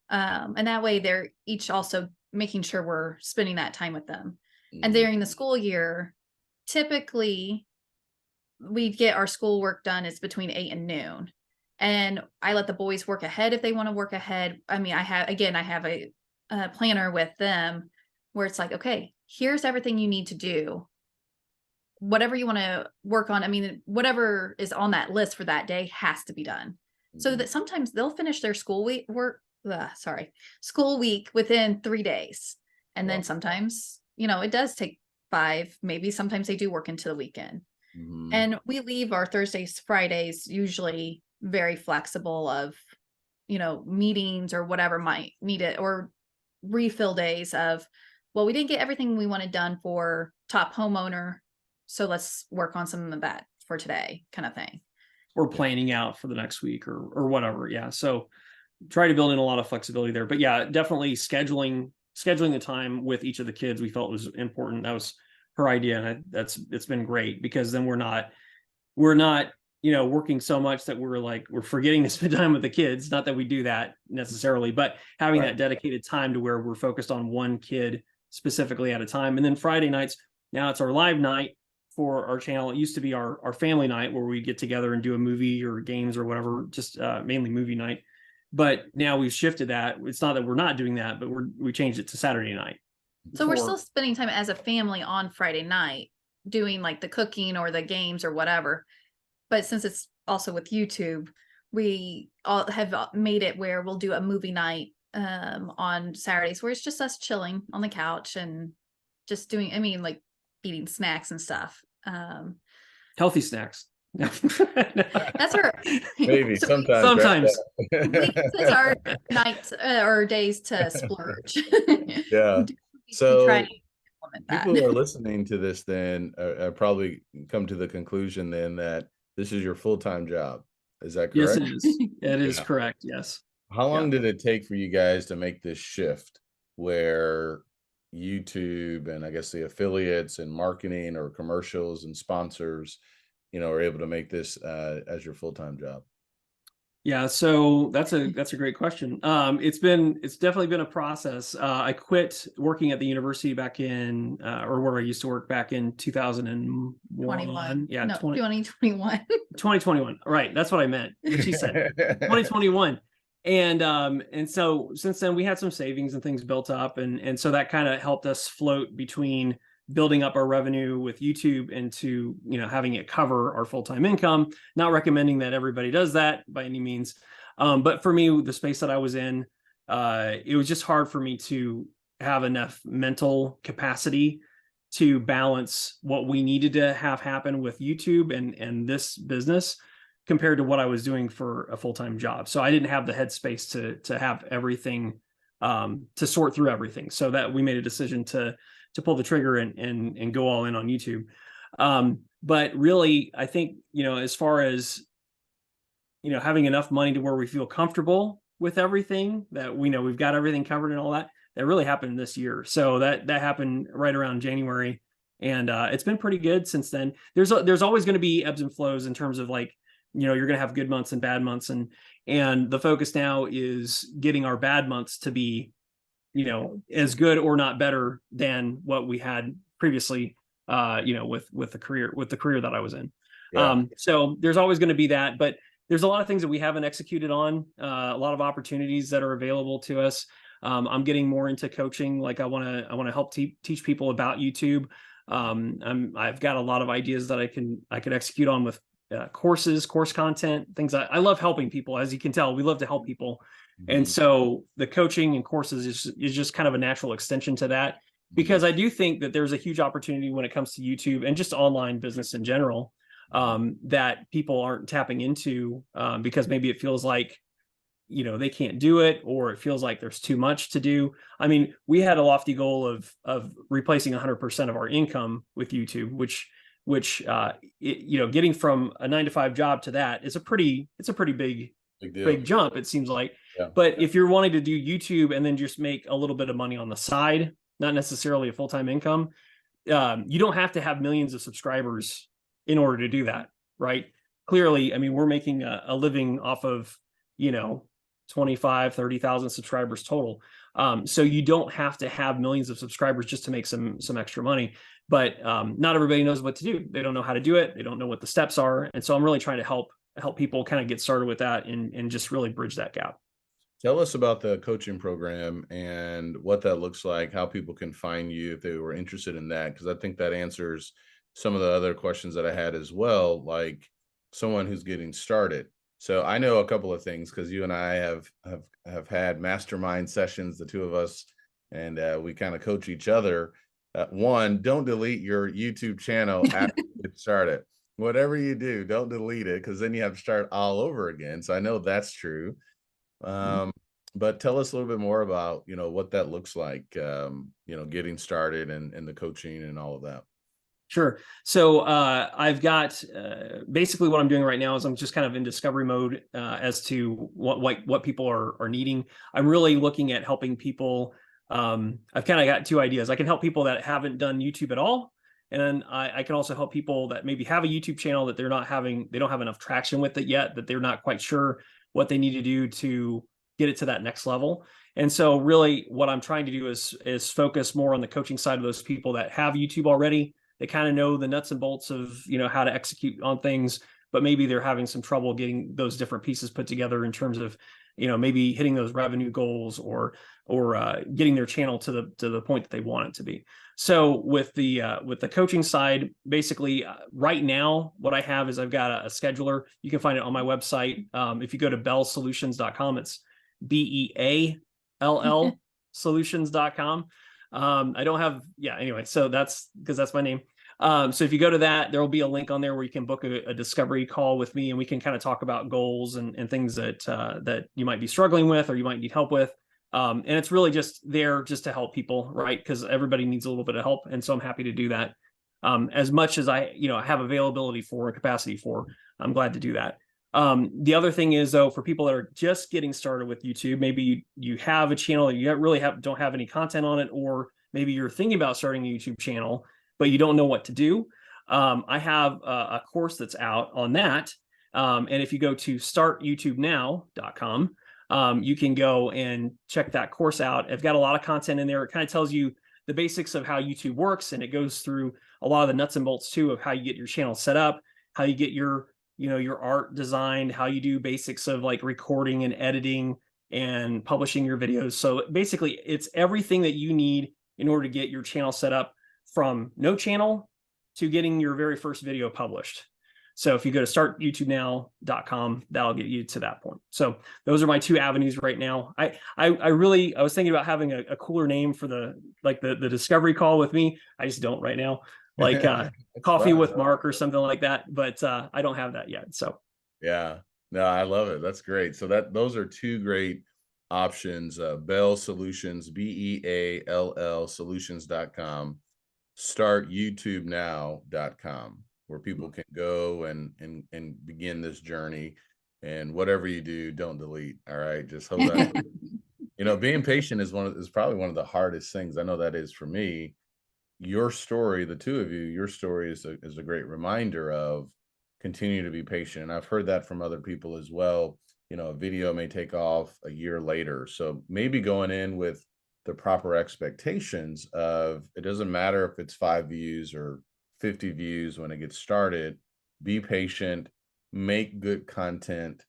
And that way they're each also making sure we're spending that time with them. And during the school year, typically we get our schoolwork done. It's between 8 and noon. And I let the boys work ahead if they want to work ahead. I mean, I have a planner with them where it's like, okay, here's everything you need to do. Whatever you want to work on, I mean, whatever is on that list for that day has to be done. So that sometimes they'll finish their school week within 3 days. And then sometimes, it does take 5, maybe sometimes they do work into the weekend. And we leave our Thursdays, Fridays usually very flexible of, meetings or whatever might need it, or refill days of, well, we didn't get everything we wanted done for top homeowner, so let's work on some of that for today, kind of thing. Or planning out for the next week or whatever. Yeah. So try to build in a lot of flexibility there. But yeah, definitely scheduling the time with each of the kids we felt was important. That was her idea. And it's been great, because then we're not, working so much that we're forgetting to spend time with the kids. Not that we do that necessarily, but having that dedicated time to where we're focused on one kid specifically at a time. And then Friday nights, now it's our live night for our channel. It used to be our family night where we get together and do a movie or games or whatever, just mainly movie night. But now we've shifted that. It's not that we're not doing that, but we changed it to Saturday night. So we're still spending time as a family on Friday night doing like the cooking or the games or whatever. But since it's also with YouTube, we all have made it where we'll do a movie night on Saturdays where it's just us chilling on the couch and just doing, like eating snacks and stuff. Healthy snacks. That's our maybe sometimes weekends is our nights or days to splurge. Yeah. So we try to implement that. People who are listening to this then probably come to the conclusion then that this is your full-time job. Is that correct? Yes, it is. It is correct. Yes. How long did it take for you guys to make this shift where YouTube and I guess the affiliates and marketing or commercials and sponsors, are able to make this as your full-time job? Yeah, so that's a great question. It's definitely been a process. I quit working at the university back in, or where I used to work back in 2021. Yeah, 2021. 2021. Right, that's what I meant. What she said. 2021. And so since then we had some savings and things built up, and so that kind of helped us float between building up our revenue with YouTube into, having it cover our full-time income. Not recommending that everybody does that by any means. But for me, the space that I was in, it was just hard for me to have enough mental capacity to balance what we needed to have happen with YouTube and this business compared to what I was doing for a full-time job. So I didn't have the headspace to have everything, to sort through everything. So that we made a decision to pull the trigger and go all in on YouTube. But really, I think, as far as, having enough money to where we feel comfortable with everything, that we know we've got everything covered and all that really happened this year. So that happened right around January. And it's been pretty good since then. There's always going to be ebbs and flows in terms of like, you're going to have good months and bad months. And the focus now is getting our bad months to be, as good or not better than what we had previously, with the career that I was in. Yeah. So there's always going to be that, but there's a lot of things that we haven't executed on, a lot of opportunities that are available to us. I'm getting more into coaching. Like I want to help teach people about YouTube. I've got a lot of ideas that I could execute on with course content, things. I love helping people. As you can tell, we love to help people. And so the coaching and courses is just kind of a natural extension to that, because I do think that there's a huge opportunity when it comes to YouTube and just online business in general, that people aren't tapping into, because maybe it feels like, they can't do it, or it feels like there's too much to do. I mean, we had a lofty goal of replacing 100% of our income with YouTube, which getting from a 9-to-5 job to that is a pretty big jump, it seems like. Yeah. But if you're wanting to do YouTube and then just make a little bit of money on the side, not necessarily a full-time income, you don't have to have millions of subscribers in order to do that, right? Clearly, I mean, we're making a living off of, 25, 30,000 subscribers total. So you don't have to have millions of subscribers just to make some extra money. But not everybody knows what to do. They don't know how to do it. They don't know what the steps are. And so I'm really trying to help people kind of get started with that and just really bridge that gap. Tell us about the coaching program and what that looks like, how people can find you if they were interested in that, because I think that answers some of the other questions that I had as well, like someone who's getting started. So I know a couple of things because you and I have had mastermind sessions, the two of us, and we kind of coach each other. One, don't delete your YouTube channel after you get started. Whatever you do, don't delete it, because then you have to start all over again. So I know that's true. But tell us a little bit more about, what that looks like, getting started and the coaching and all of that. Sure. So I've got basically what I'm doing right now is I'm just kind of in discovery mode as to what people are needing. I'm really looking at helping people. I've kind of got two ideas. I can help people that haven't done YouTube at all. And then I can also help people that maybe have a YouTube channel that they don't have enough traction with it yet, that they're not quite sure what they need to do to get it to that next level. And so really what I'm trying to do is focus more on the coaching side of those people that have YouTube already. They kind of know the nuts and bolts of, how to execute on things, but maybe they're having some trouble getting those different pieces put together in terms of, maybe hitting those revenue goals or getting their channel to the point that they want it to be. So with the coaching side, basically right now, what I have is I've got a scheduler. You can find it on my website. If you go to beallsolutions.com, it's BEALL solutions.com. I don't have, anyway, so that's because that's my name. So if you go to that, there will be a link on there where you can book a discovery call with me, and we can kind of talk about goals and things that you might be struggling with or you might need help with. And it's really just there just to help people, right? Because everybody needs a little bit of help. And so I'm happy to do that. As much as I have availability for and capacity for, I'm glad to do that. The other thing is, though, for people that are just getting started with YouTube, maybe you have a channel that you really don't have any content on it, or maybe you're thinking about starting a YouTube channel, but you don't know what to do. I have a course that's out on that. And if you go to startyoutubenow.com, you can go and check that course out. I've got a lot of content in there. It kind of tells you the basics of how YouTube works, and it goes through a lot of the nuts and bolts too of how you get your channel set up, how you get your art designed, how you do basics of like recording and editing and publishing your videos. So basically it's everything that you need in order to get your channel set up, from no channel to getting your very first video published. So if you go to startyoutubenow.com, that'll get you to that point. So those are my two avenues right now. I was thinking about having a cooler name for the discovery call with me. I just don't right now. Like coffee with Mark or something like that, but I don't have that yet. So yeah, no, I love it. That's great. So those are two great options. Beall Solutions, BEALL solutions.com, startyoutubenow.com, where people can go and begin this journey. And whatever you do, don't delete. All right, just hold on. Being patient is probably one of the hardest things. I know that is for me. Your story, the two of you, your story is a great reminder of continue to be patient. And I've heard that from other people as well. A video may take off a year later. So maybe going in with the proper expectations of, it doesn't matter if it's 5 views or 50 views when it gets started. Be patient, make good content,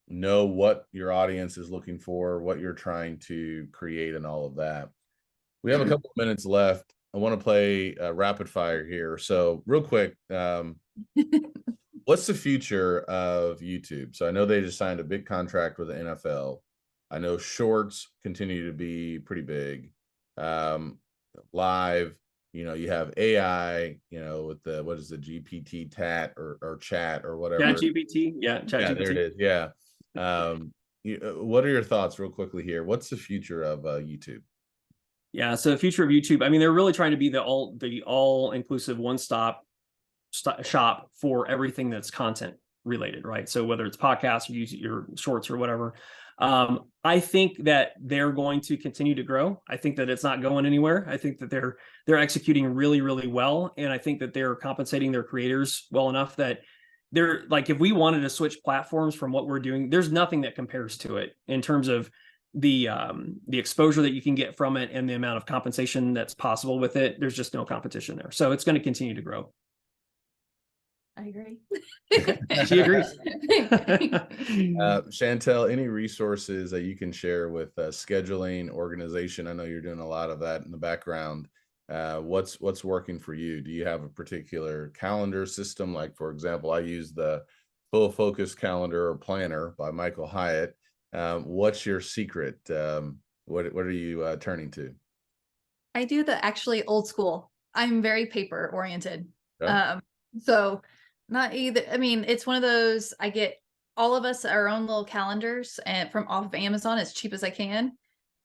know what your audience is looking for, what you're trying to create, and all of that. We have a couple of minutes left. I want to play rapid fire here. So real quick, what's the future of YouTube? So I know they just signed a big contract with the NFL. I know shorts continue to be pretty big. Live, you have AI, with what is the GPT tat or chat or whatever. Chat GPT. Yeah. Chat GPT. There it is. Yeah. What are your thoughts real quickly here? What's the future of YouTube? Yeah. So the future of YouTube, I mean, they're really trying to be the all-inclusive one-stop shop for everything that's content related, right? So whether it's podcasts or your shorts or whatever, I think that they're going to continue to grow. I think that it's not going anywhere. I think that they're executing really, really well. And I think that they're compensating their creators well enough that they're like, if we wanted to switch platforms from what we're doing, there's nothing that compares to it in terms of the exposure that you can get from it and the amount of compensation that's possible with it. There's just no competition there. So it's going to continue to grow. I agree. She agrees. Chantel, any resources that you can share with scheduling, organization? I know you're doing a lot of that in the background. What's working for you? Do you have a particular calendar system? Like, for example, I use the Full Focus Calendar or Planner by Michael Hyatt. What's your secret? What are you turning to? I do the actually old school. I'm very paper oriented. Okay. So not either. I mean, it's one of those, I get all of us our own little calendars and from off of Amazon as cheap as I can.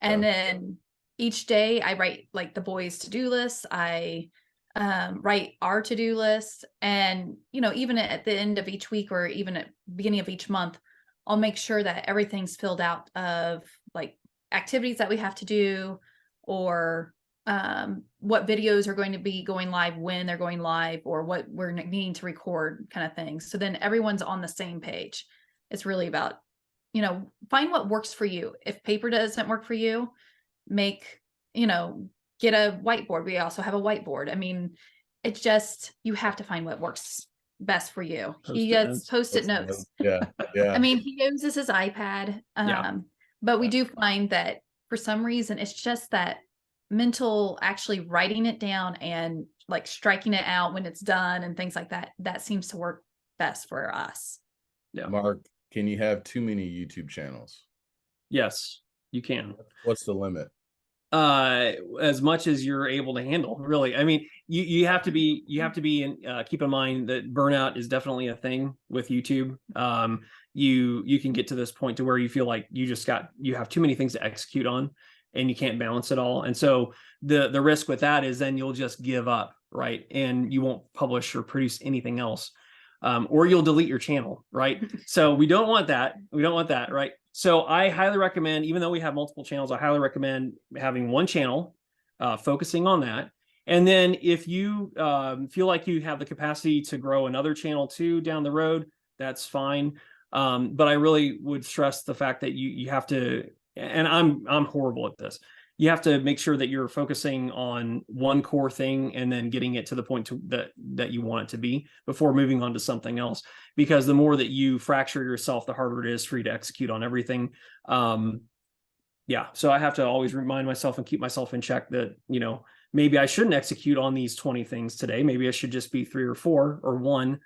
And then each day I write like the boys' to-do list. I write our to-do list. And, you know, even at the end of each week or even at beginning of each month, I'll make sure that everything's filled out of like activities that we have to do or what videos are going to be going live when they're going live or what we're needing to record kind of things. So then everyone's on the same page. It's really about, you know, find what works for you. If paper doesn't work for you, make, you know, get a whiteboard. We also have a whiteboard. I mean, it's just, you have to find what works best for you. He gets post-it notes. Yeah. Yeah. I mean, he uses his iPad. But we do find that for some reason, it's just that mental actually writing it down and like striking it out when it's done and things like that. That seems to work best for us. Yeah. Mark, can you have too many YouTube channels? Yes, you can. What's the limit? As much as you're able to handle, really. I mean, you have to be in, keep in mind that burnout is definitely a thing with YouTube. You can get to this point to where you feel like you have too many things to execute on and you can't balance it all. And so the risk with that is then you'll just give up, right? And you won't publish or produce anything else. Or you'll delete your channel, right? So we don't want that. We don't want that, right? So I highly recommend, even though we have multiple channels, I highly recommend having one channel, focusing on that. And then if you feel like you have the capacity to grow another channel too down the road, that's fine. But I really would stress the fact that you have to, and I'm horrible at this. You have to make sure that you're focusing on one core thing and then getting it to the point that you want it to be before moving on to something else. Because the more that you fracture yourself, the harder it is for you to execute on everything. Yeah. So I have to always remind myself and keep myself in check that, you know, maybe I shouldn't execute on these 20 things today. Maybe I should just be 3 or 4 or 1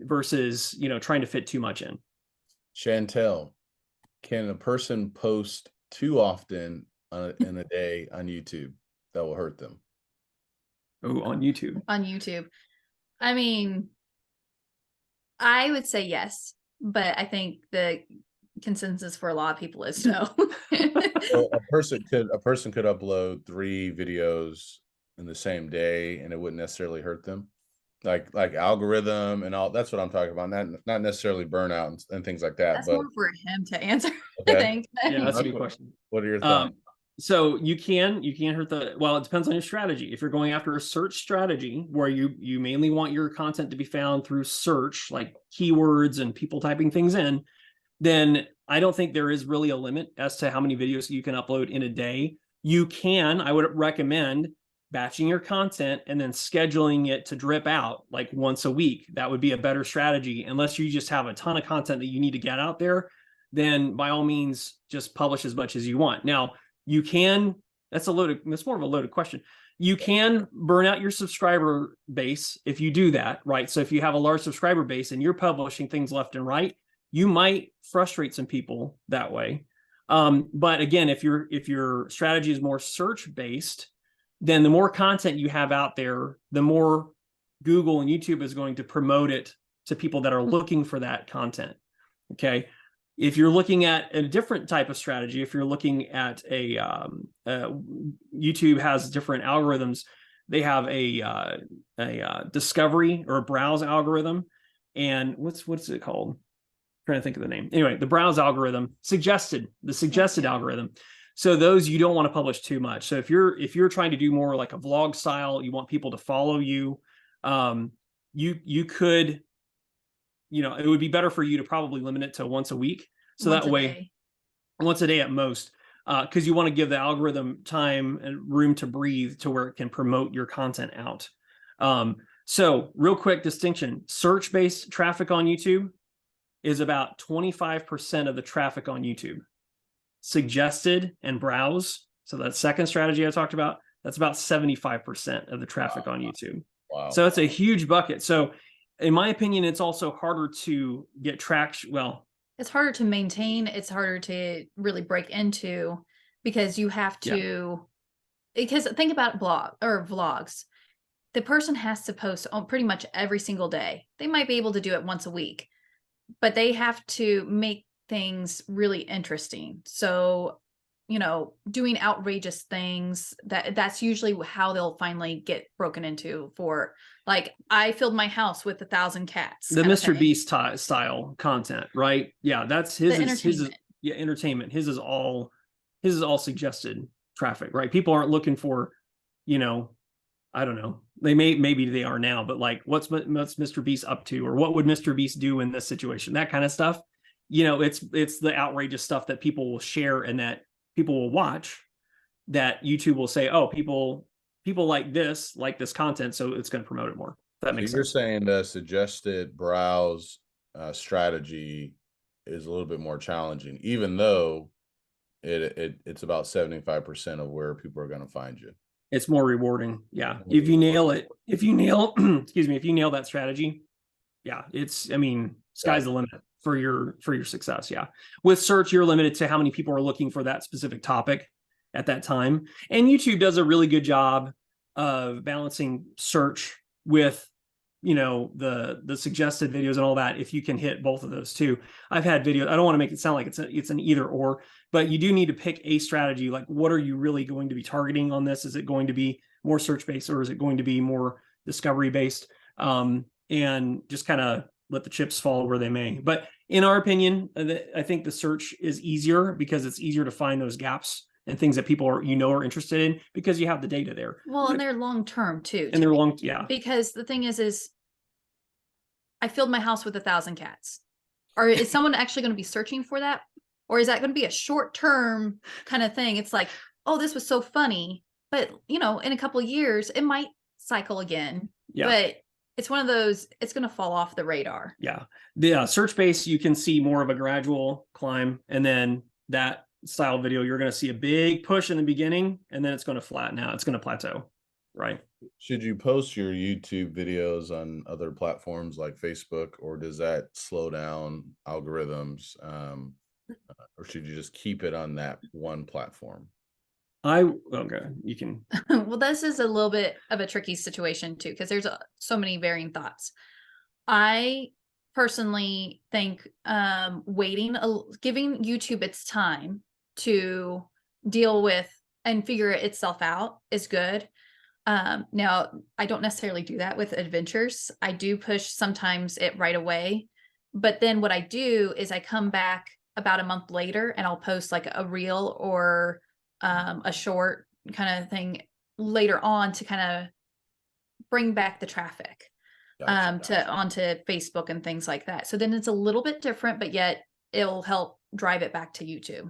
versus, you know, trying to fit too much in. Chantel, can a person post too often in a day on YouTube that will hurt them? Oh, on YouTube. On YouTube. I mean, I would say yes, but I think the consensus for a lot of people is no. So a person could upload 3 videos in the same day and it wouldn't necessarily hurt them. Like algorithm and all, that's what I'm talking about. Not necessarily burnout and things like that. That's but more for him to answer. Okay. I think. Yeah, that's a good question. What are your thoughts? So you can hurt well, it depends on your strategy. If you're going after a search strategy where you mainly want your content to be found through search, like keywords and people typing things in, then I don't think there is really a limit as to how many videos you can upload in a day. I would recommend batching your content and then scheduling it to drip out like once a week. That would be a better strategy. Unless you just have a ton of content that you need to get out there, then by all means, just publish as much as you want. Now, you can, that's more of a loaded question. You can burn out your subscriber base if you do that, right? So if you have a large subscriber base and you're publishing things left and right, you might frustrate some people that way. But again, if your strategy is more search based, then the more content you have out there, the more Google and YouTube is going to promote it to people that are looking for that content. Okay. If you're looking at a different type of strategy, if you're looking at YouTube has different algorithms. They have a discovery or a browse algorithm, and what's it called? trying to think of the name. Anyway, the browse algorithm, the suggested algorithm. So those you don't want to publish too much. So if you're trying to do more like a vlog style, you want people to follow you, you could, it would be better for you to probably limit it to once a week. So that way, once a day at most, because you want to give the algorithm time and room to breathe to where it can promote your content out. So real quick distinction, search-based traffic on YouTube is about 25% of the traffic on YouTube. Suggested and browse, so that second strategy I talked about, that's about 75% of the traffic on YouTube. Wow. So it's a huge bucket. So in my opinion, it's also harder to get traction. Well, it's harder to maintain. It's harder to really break into, because you have to, because think about vlogs. The person has to post on pretty much every single day. They might be able to do it once a week, but they have to make things really interesting. So, doing outrageous things, that's usually how they'll finally get broken into. For like, I filled my house with 1,000 cats. The Mr. Beast style content, right? Yeah, that's his entertainment. His is all suggested traffic, right? People aren't looking for, I don't know. Maybe they are now, but like, what's Mr. Beast up to, or what would Mr. Beast do in this situation? That kind of stuff. It's the outrageous stuff that people will share and that people will watch, that YouTube will say, oh, people like this content, so it's going to promote it more. That makes sense. You're saying the suggested browse strategy is a little bit more challenging, even though it's about 75% of where people are going to find you. It's more rewarding. Yeah. If you nail it, if you nail that strategy, sky's the limit for your success. Yeah. With search, you're limited to how many people are looking for that specific topic at that time. And YouTube does a really good job of balancing search with, the suggested videos and all that. If you can hit both of those too. I've had videos, I don't want to make it sound like it's an either or, but you do need to pick a strategy. Like, what are you really going to be targeting on this? Is it going to be more search-based, or is it going to be more discovery-based? And just kind of let the chips fall where they may. But in our opinion, I think the search is easier because it's easier to find those gaps and things that people are interested in, because you have the data there. Well, and they're long-term too. And they're yeah. Because the thing is I filled my house with 1,000 cats. Or is someone actually going to be searching for that? Or is that going to be a short-term kind of thing? It's like, oh, this was so funny, but in a couple of years, it might cycle again. Yeah. But it's one of those, it's going to fall off the radar. Yeah. The search base, you can see more of a gradual climb. And then that style video, you're going to see a big push in the beginning, and then it's going to flatten out. It's going to plateau. Right. Should you post your YouTube videos on other platforms like Facebook, or does that slow down algorithms? Or should you just keep it on that one platform? Okay, you can. Well, this is a little bit of a tricky situation too, because there's so many varying thoughts. I personally think giving YouTube its time to deal with and figure itself out is good. Now, I don't necessarily do that with adventures. I do push sometimes it right away, but then what I do is I come back about a month later and I'll post like a reel or a short kind of thing later on to kind of bring back the traffic onto Facebook and things like that. So then it's a little bit different, but yet it'll help drive it back to YouTube.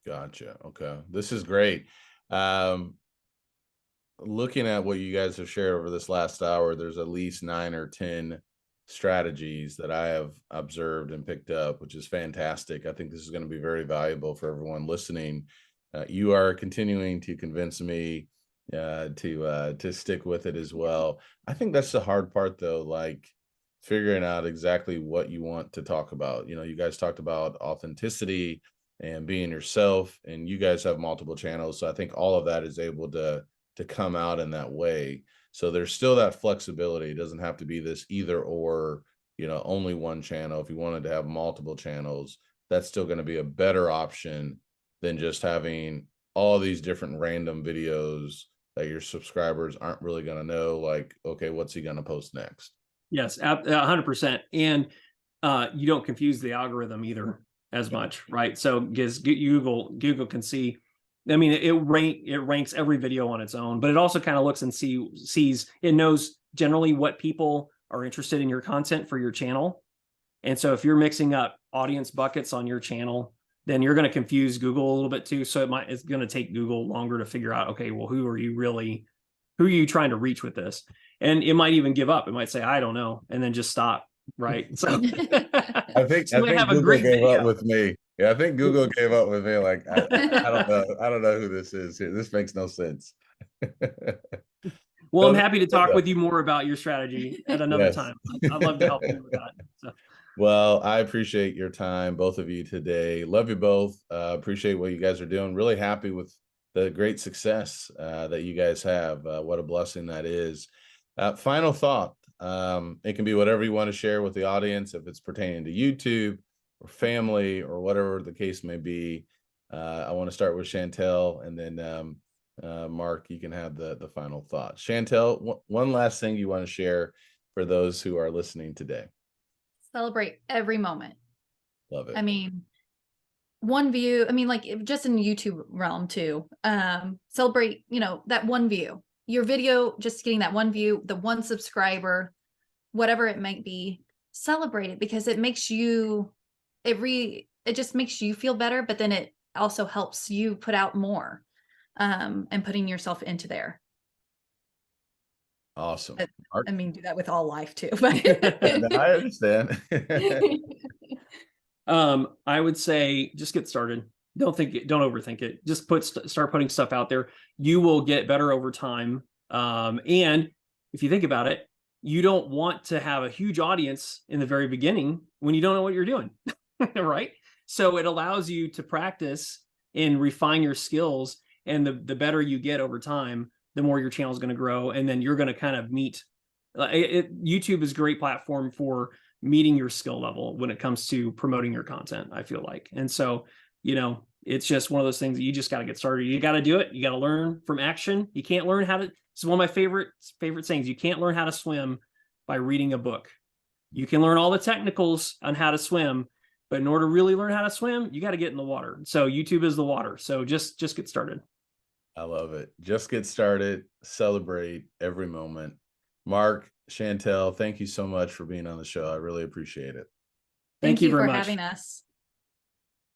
Gotcha. Okay. This is great. Looking at what you guys have shared over this last hour, there's at least 9 or 10 strategies that I have observed and picked up, which is fantastic. I think this is going to be very valuable for everyone listening. You are continuing to convince me to stick with it as well. I think that's the hard part though, like figuring out exactly what you want to talk about. You guys talked about authenticity and being yourself, and you guys have multiple channels. So I think all of that is able to come out in that way. So there's still that flexibility. It doesn't have to be this either or, only one channel. If you wanted to have multiple channels, that's still going to be a better option than just having all these different random videos that your subscribers aren't really going to know, like, okay, what's he going to post next? Yes, 100%. And you don't confuse the algorithm either as much, right? So because Google can see, I mean, it ranks every video on its own, but it also kind of looks and sees, it knows generally what people are interested in your content for your channel. And so if you're mixing up audience buckets on your channel, then you're going to confuse Google a little bit too. So it's going to take Google longer to figure out, okay, well, who are you trying to reach with this? And it might even give up. It might say, I don't know, and then just stop. Right. So I think Google gave up with me. Yeah, I think Google gave up with me. Like, I don't know. I don't know who this is here. This makes no sense. Well, I'm happy to talk with you more about your strategy at another time. I'd love to help you with that. So. Well, I appreciate your time, both of you today. Love you both. Appreciate what you guys are doing. Really happy with the great success that you guys have. What a blessing that is. Final thought. It can be whatever you want to share with the audience, if it's pertaining to YouTube or family or whatever the case may be. I want to start with Chantel, and then Mark, you can have the final thought. Chantel, one last thing you want to share for those who are listening today. Celebrate every moment. Love it. I mean, one view, I mean, like just in the YouTube realm too, celebrate, that one view, your video, just getting that one view, the one subscriber, whatever it might be, celebrate it, because it makes you, it just makes you feel better, but then it also helps you put out more, and putting yourself into there. Awesome. I mean, do that with all life too. No, I understand. I would say just get started. Don't overthink it. Just start putting stuff out there. You will get better over time. And if you think about it, you don't want to have a huge audience in the very beginning when you don't know what you're doing, right? So it allows you to practice and refine your skills. And the better you get over time, the more your channel is going to grow. And then you're going to kind of meet YouTube is a great platform for meeting your skill level when it comes to promoting your content, I feel like. And so, it's just one of those things that you just got to get started. You got to do it. You got to learn from action. You can't learn how to, it's one of my favorite sayings. You can't learn how to swim by reading a book. You can learn all the technicals on how to swim, but in order to really learn how to swim, you got to get in the water. So YouTube is the water. So just get started. I love it. Just get started. Celebrate every moment. Mark, Chantel, thank you so much for being on the show. I really appreciate it. Thank you very for much. having us.